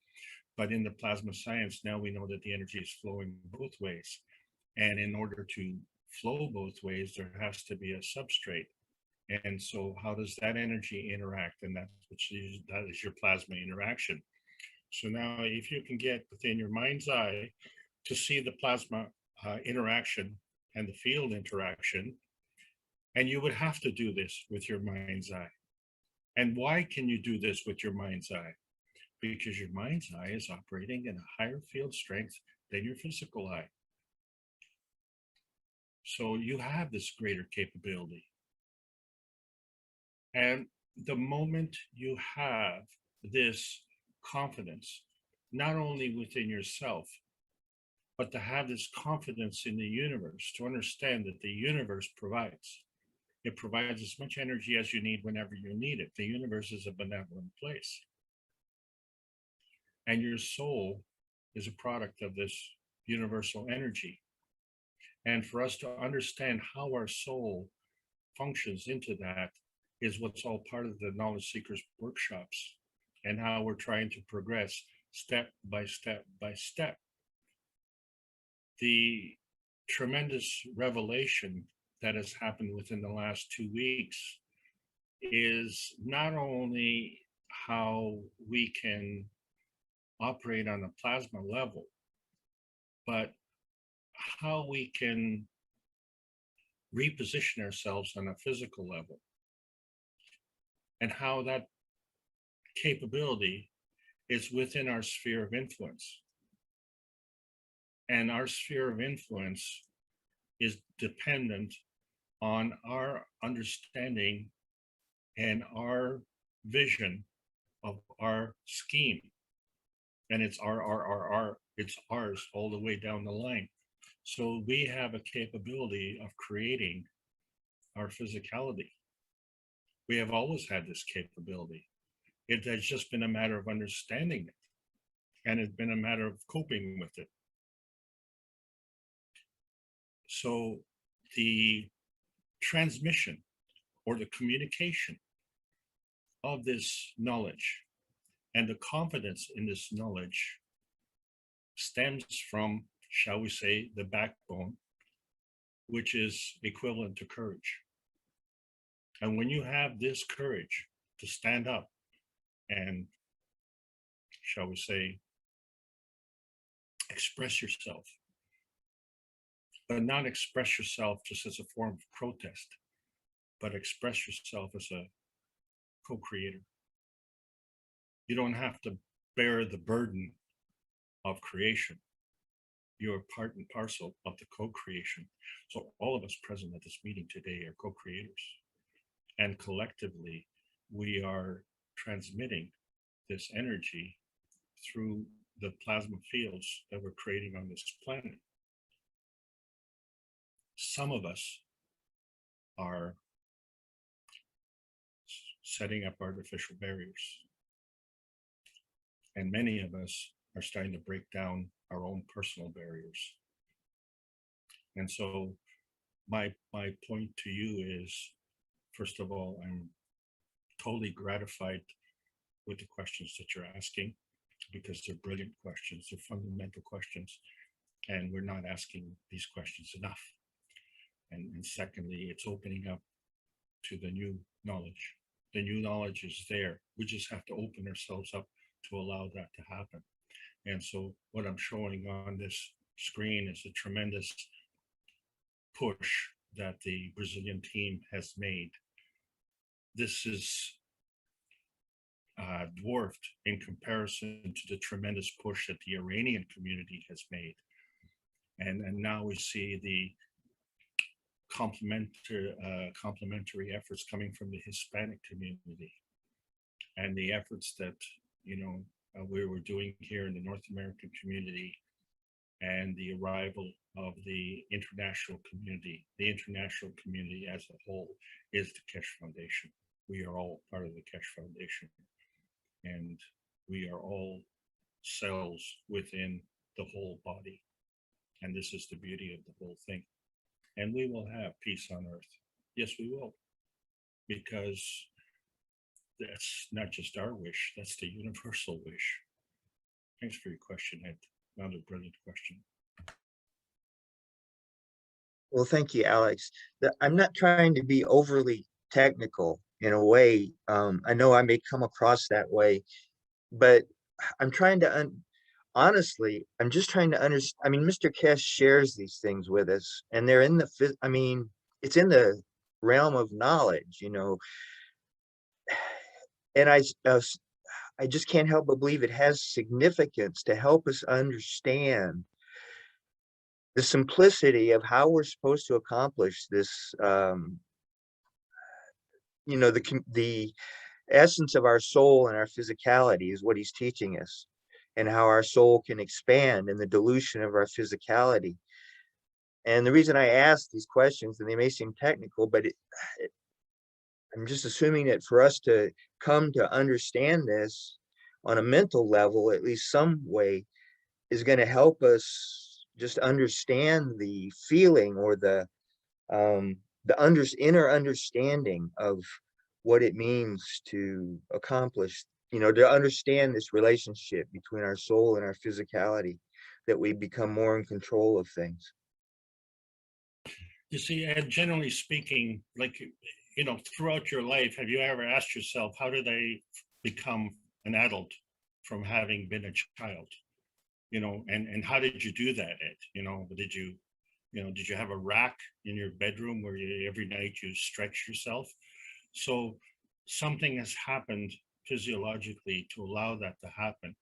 But in the plasma science, now we know that the energy is flowing both ways. And in order to flow both ways, there has to be a substrate. And so how does that energy interact? And that is your plasma interaction. So now if you can get within your mind's eye to see the plasma interaction and the field interaction, and you would have to do this with your mind's eye. And why can you do this with your mind's eye? Because your mind's eye is operating in a higher field strength than your physical eye. So you have this greater capability. And the moment you have this confidence, not only within yourself, but to have this confidence in the universe, to understand that the universe provides. It provides as much energy as you need whenever you need it. The universe is a benevolent place. And your soul is a product of this universal energy. And for us to understand how our soul functions into that is what's all part of the Knowledge Seekers workshops, and how we're trying to progress step by step by step. The tremendous revelation that has happened within the last 2 weeks is not only how we can operate on a plasma level, but how we can reposition ourselves on a physical level, and how that capability is within our sphere of influence. And our sphere of influence is dependent on our understanding and our vision of our scheme. And it's it's ours all the way down the line. So we have a capability of creating our physicality. We have always had this capability. It has just been a matter of understanding it, and it's been a matter of coping with it. So the transmission or the communication of this knowledge and the confidence in this knowledge stems from, shall we say, the backbone, which is equivalent to courage. And when you have this courage to stand up and, shall we say, express yourself, but not express yourself just as a form of protest, but express yourself as a co-creator. You don't have to bear the burden of creation. You're part and parcel of the co-creation. So all of us present at this meeting today are co-creators. And collectively, we are transmitting this energy through the plasma fields that we're creating on this planet. Some of us are setting up artificial barriers. And many of us are starting to break down our own personal barriers. And so my point to you is, first of all, I'm totally gratified with the questions that you're asking, because they're brilliant questions, they're fundamental questions, and we're not asking these questions enough. And secondly, it's opening up to the new knowledge. The new knowledge is there. We just have to open ourselves up to allow that to happen. And so what I'm showing on this screen is a tremendous push that the Brazilian team has made. This is dwarfed in comparison to the tremendous push that the Iranian community has made. And now we see the complementary efforts coming from the Hispanic community, and the efforts that we were doing here in the North American community and the arrival of the international community. The international community as a whole is the Keshe Foundation. We are all part of the Keshe Foundation, and we are all cells within the whole body. And this is the beauty of the whole thing. And we will have peace on earth. Yes, we will. Because that's not just our wish, that's the universal wish. Thanks for your question, Ed. Another brilliant question. Well, thank you, Alex. I'm not trying to be overly technical in a way. I know I may come across that way, but I'm trying to, honestly, I'm just trying to understand. I mean, Mr. Keshe shares these things with us, and they're in the, I mean, it's in the realm of knowledge, you know. And I just can't help but believe it has significance to help us understand the simplicity of how we're supposed to accomplish this. You know, the essence of our soul and our physicality is what he's teaching us, and how our soul can expand in the dilution of our physicality. And the reason I ask these questions, and they may seem technical, but I'm just assuming that for us to come to understand this on a mental level, at least some way, is going to help us just understand the feeling or the inner understanding of what it means to accomplish, you know, to understand this relationship between our soul and our physicality, that we become more in control of things. You see, Ed, generally speaking, like, you know, throughout your life, have you ever asked yourself, how did I become an adult from having been a child? You know, and how did you do that, Ed? You know, did you have a rack in your bedroom where every night you stretch yourself? So something has happened physiologically to allow that to happen.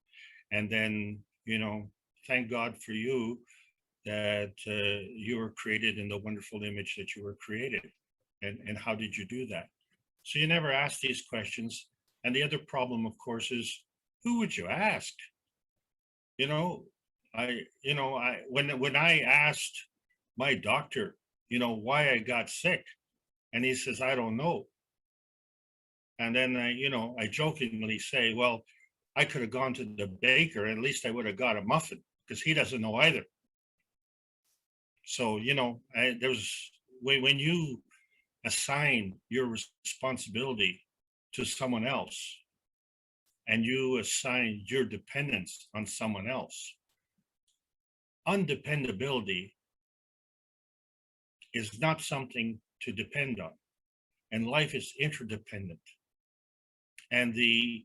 And then, you know, thank God for you that you were created in the wonderful image that you were created. And how did you do that? So you never ask these questions. And the other problem, of course, is who would you ask? You know, when I asked my doctor, you know, why I got sick, and he says, I don't know. And then I jokingly say, well, I could have gone to the baker, and at least I would have got a muffin, because he doesn't know either. So, you know, when you assign your responsibility to someone else, and you assign your dependence on someone else, undependability is not something to depend on. And life is interdependent. And the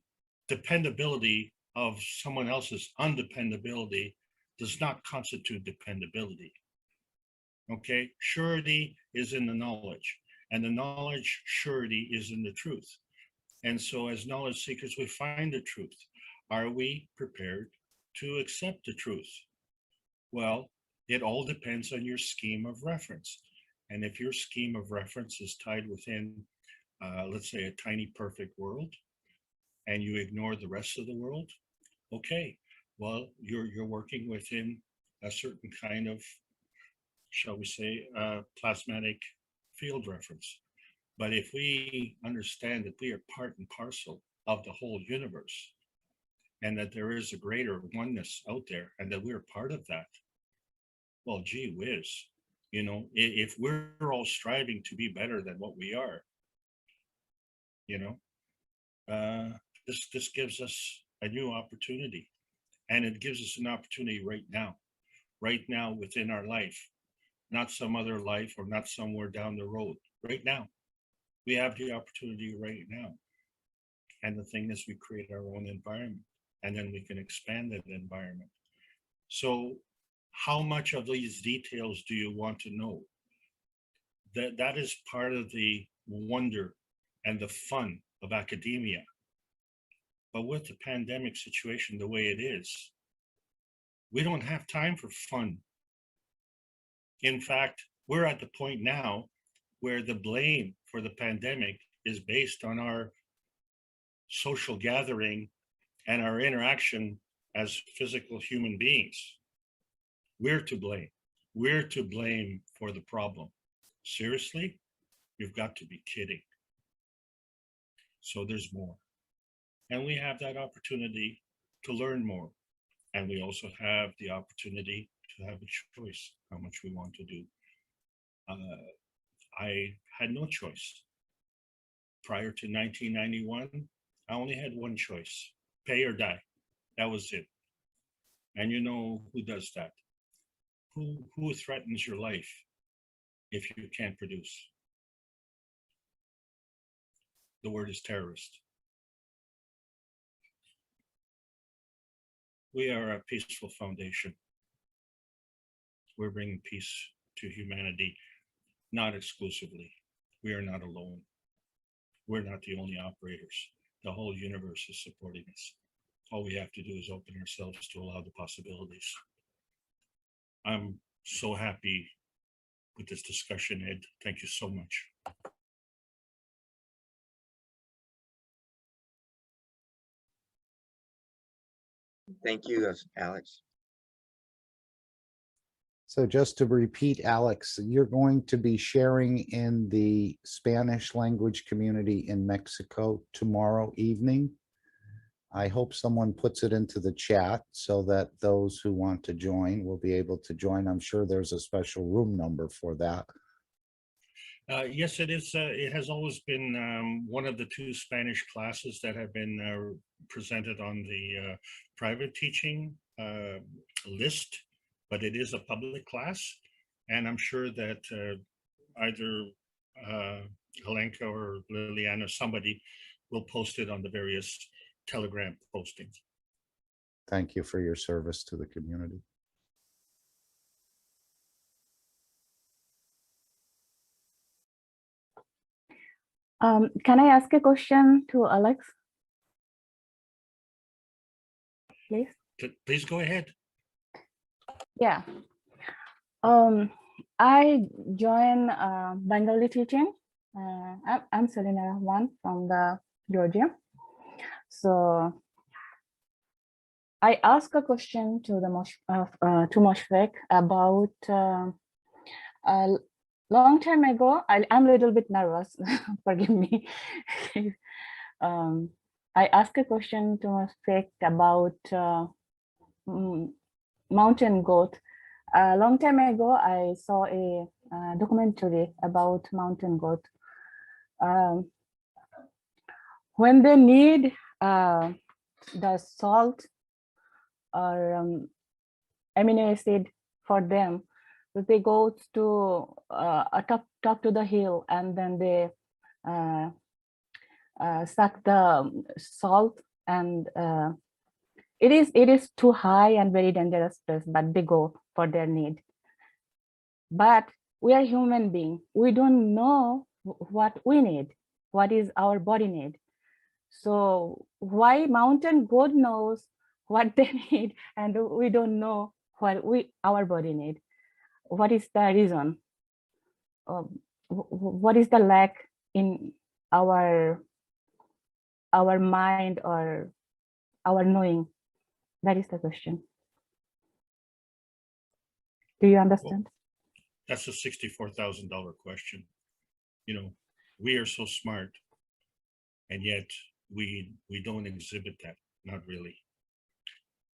dependability of someone else's undependability does not constitute dependability. Okay, surety is in the knowledge, and the knowledge surety is in the truth. And so as knowledge seekers, we find the truth. Are we prepared to accept the truth? Well, it all depends on your scheme of reference. And if your scheme of reference is tied within, let's say, a tiny perfect world, and you ignore the rest of the world, okay, well, you're working within a certain kind of, shall we say, plasmatic field reference. But if we understand that we are part and parcel of the whole universe, and that there is a greater oneness out there, and that we're part of that, well, gee whiz, you know, if we're all striving to be better than what we are, you know, this gives us a new opportunity, and it gives us an opportunity right now within our life, not some other life or not somewhere down the road. Right now, we have the opportunity right now. And the thing is, we create our own environment, and then we can expand that environment. So how much of these details do you want to know? That is part of the wonder and the fun of academia. But with the pandemic situation the way it is, we don't have time for fun. In fact, we're at the point now where the blame for the pandemic is based on our social gathering and our interaction as physical human beings. We're to blame. We're to blame for the problem. Seriously? You've got to be kidding. So there's more. And we have that opportunity to learn more. And we also have the opportunity to have a choice how much we want to do. I had no choice. Prior to 1991, I only had one choice: pay or die. That was it. And you know who does that? Who threatens your life if you can't produce? The word is terrorist. We are a peaceful foundation. We're bringing peace to humanity, not exclusively. We are not alone. We're not the only operators. The whole universe is supporting us. All we have to do is open ourselves to allow the possibilities. I'm so happy with this discussion, Ed. Thank you so much. Thank you, Alex. So just to repeat, Alex, you're going to be sharing in the Spanish language community in Mexico tomorrow evening. I hope someone puts it into the chat so that those who want to join will be able to join. I'm sure there's a special room number for that. Yes, it is. It has always been one of the 2 Spanish classes that have been presented on the private teaching list, but it is a public class. And I'm sure that either Helenka or Liliana, somebody will post it on the various Telegram postings. Thank you for your service to the community. Can I ask a question to Alex? Please. Please go ahead. Yeah. I joined Bengali teaching. I'm Selena Rahman from the Georgia. So I asked a question to the Moshfek about a long time ago. I'm a little bit nervous, forgive me. I asked a question to Moshfek about mountain goat. A long time ago, I saw a documentary about mountain goat. When they need the salt or amino acid for them, so they go to top to the hill, and then they suck the salt, and it is too high and very dangerous place, but they go for their need. But we are human beings. We don't know what we need, what is our body need. So why mountain goat knows what they need and we don't know what our body need? What is the reason? What is the lack in our mind or our knowing? That is the question. Do you understand? Well, that's a $64,000 question. You know, we are so smart, and yet we don't exhibit that, not really.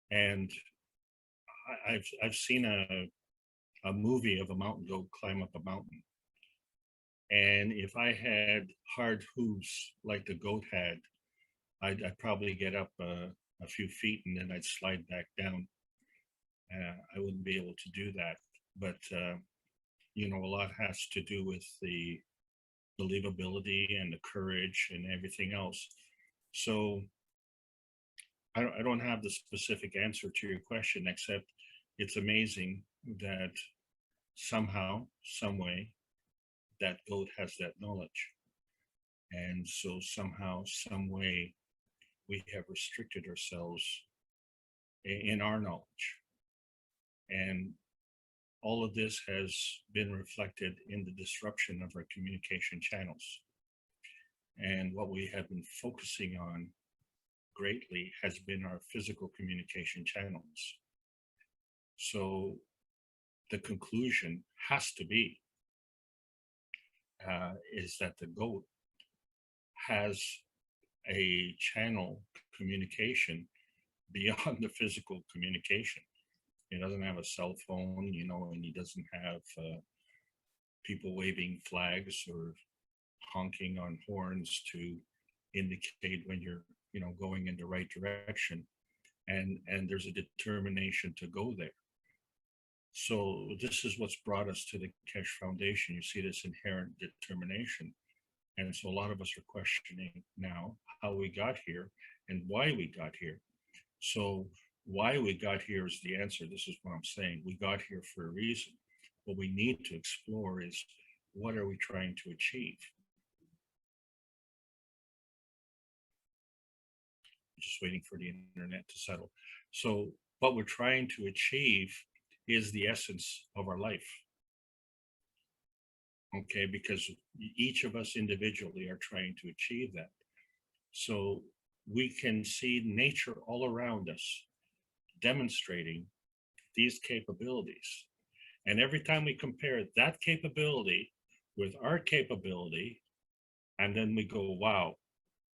And I've seen a movie of a mountain goat climb up a mountain. And if I had hard hooves like the goat had, I'd probably get up a few feet and then I'd slide back down. I wouldn't be able to do that. But, you know, a lot has to do with the believability and the courage and everything else. So I don't have the specific answer to your question, except it's amazing that somehow, some way, that goat has that knowledge. And so somehow, some way, we have restricted ourselves in our knowledge. And all of this has been reflected in the disruption of our communication channels. And what we have been focusing on greatly has been our physical communication channels. So the conclusion has to be is that the goat has a channel communication beyond the physical communication. He doesn't have a cell phone, you know, and he doesn't have people waving flags or honking on horns to indicate when you're, you know, going in the right direction. And there's a determination to go there. So this is what's brought us to the Keshe Foundation. You see this inherent determination. And so a lot of us are questioning now how we got here and why we got here. So why we got here is the answer. This is what I'm saying. We got here for a reason. What we need to explore is, what are we trying to achieve? Just waiting for the internet to settle. So what we're trying to achieve is the essence of our life. Okay, because each of us individually are trying to achieve that. So we can see nature all around us demonstrating these capabilities. And every time we compare that capability with our capability, and then we go, wow,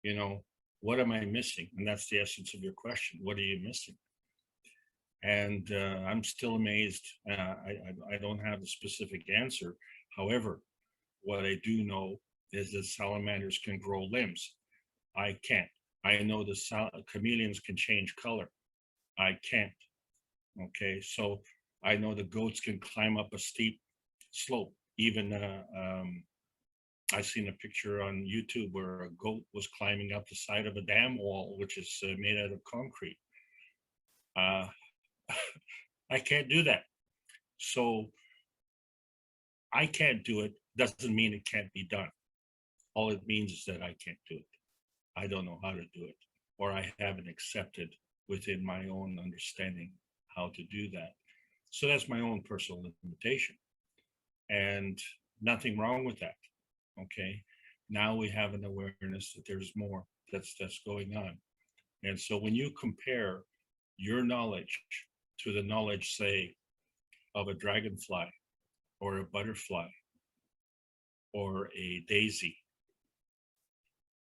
you know, what am I missing? And that's the essence of your question. What are you missing? And I'm still amazed. I don't have the specific answer. However, what I do know is that salamanders can grow limbs. I can't. I know the chameleons can change color. I can't. Okay, so I know the goats can climb up a steep slope. Even I seen a picture on YouTube where a goat was climbing up the side of a dam wall, which is made out of concrete. I can't do that. So I can't do it doesn't mean it can't be done. All it means is that I can't do it. I don't know how to do it, or I haven't accepted within my own understanding how to do that. So that's my own personal limitation, and nothing wrong with that. Okay, now we have an awareness that there's more that's going on. And so when you compare your knowledge to the knowledge, say, of a dragonfly or a butterfly or a daisy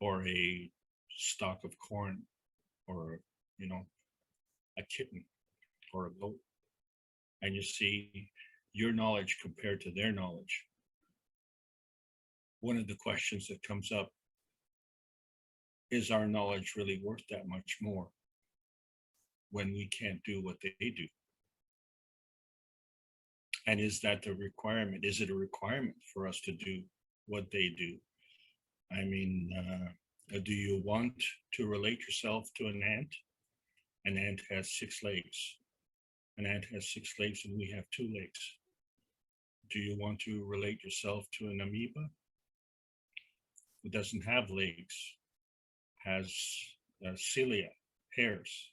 or a stalk of corn or, you know, a kitten or a goat, and you see your knowledge compared to their knowledge, one of the questions that comes up is, our knowledge really worth that much more when we can't do what they do? And is that the requirement? Is it a requirement for us to do what they do? I mean, do you want to relate yourself to an ant? An ant has 6 legs. An ant has 6 legs and we have 2 legs. Do you want to relate yourself to an amoeba? Who doesn't have legs, has cilia, hairs.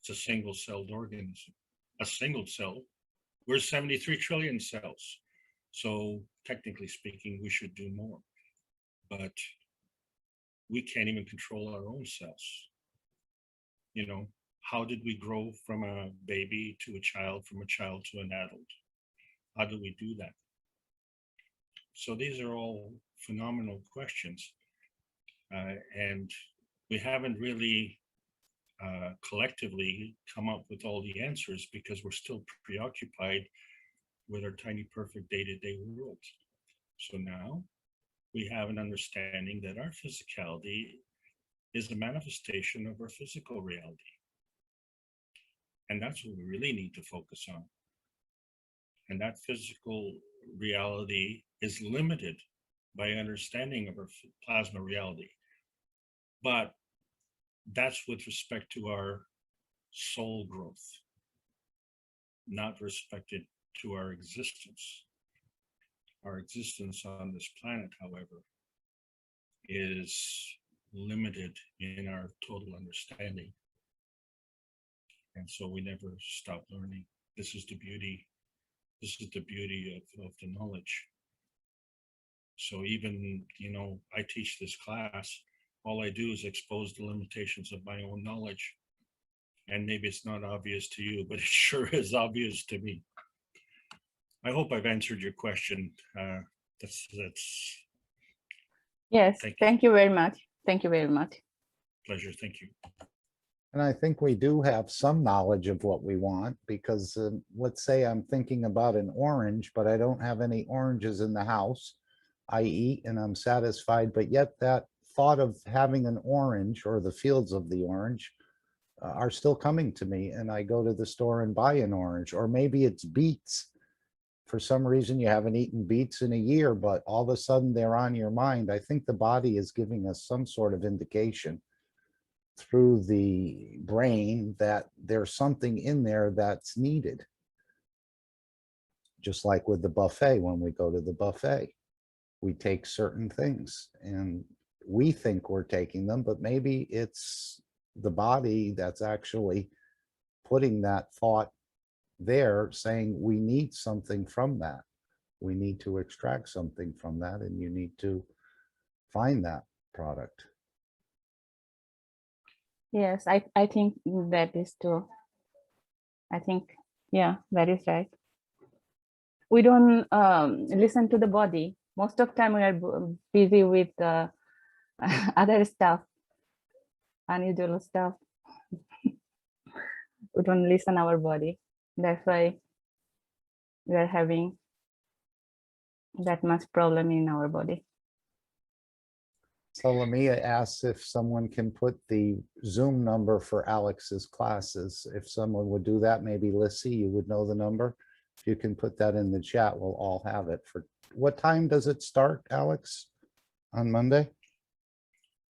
It's a single-celled organism. A single cell. We're 73 trillion cells. So technically speaking, we should do more. But we can't even control our own cells. You know, how did we grow from a baby to a child, from a child to an adult? How do we do that? So these are all phenomenal questions. And we haven't really collectively come up with all the answers because we're still preoccupied with our tiny perfect day-to-day world. So now we have an understanding that our physicality is a manifestation of our physical reality. And that's what we really need to focus on. And that physical reality is limited by understanding of our plasma reality. But that's with respect to our soul growth, not respected to our existence. Our existence on this planet, however, is limited in our total understanding. And so we never stop learning. This is the beauty. This is the beauty of the knowledge. So even, you know, I teach this class, all I do is expose the limitations of my own knowledge. And maybe it's not obvious to you, but it sure is obvious to me. I hope I've answered your question. That's Yes, Thank you. thank you very much. Thank you very much. pleasure. Thank you. And I think we do have some knowledge of what we want because let's say I'm thinking about an orange, but I don't have any oranges in the house. I eat and I'm satisfied, but yet that thought of having an orange or the fields of the orange are still coming to me, and I go to the store and buy an orange. Or maybe it's beets. For some reason you haven't eaten beets in a year, but all of a sudden they're on your mind. I think the body is giving us some sort of indication through the brain that there's something in there that's needed. Just like with the buffet, when we go to the buffet, we take certain things and we think we're taking them, but maybe it's the body that's actually putting that thought there, saying we need something from that. We need to extract something from that, and you need to find that product. Yes, I think that is true. I think, yeah, that is right. We don't listen to the body. Most of the time we are busy with other stuff, unusual stuff. We don't listen our body. That's why we are having that much problem in our body. So Lamia asks if someone can put the Zoom number for Alex's classes. If someone would do that, maybe Lissy, you would know the number. If you can put that in the chat, we'll all have it. For what time does it start, Alex, on Monday?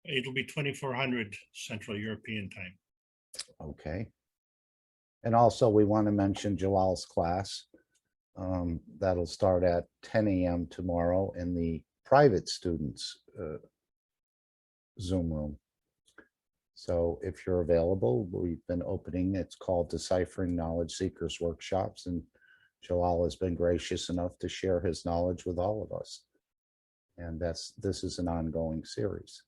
It'll be 2400 Central European time. Okay. And also we want to mention Jalal's class. That'll start at 10 a.m. tomorrow in the private students Zoom room. So if you're available, we've been opening, it's called Deciphering Knowledge Seekers Workshops, and Jalal has been gracious enough to share his knowledge with all of us. And this is an ongoing series.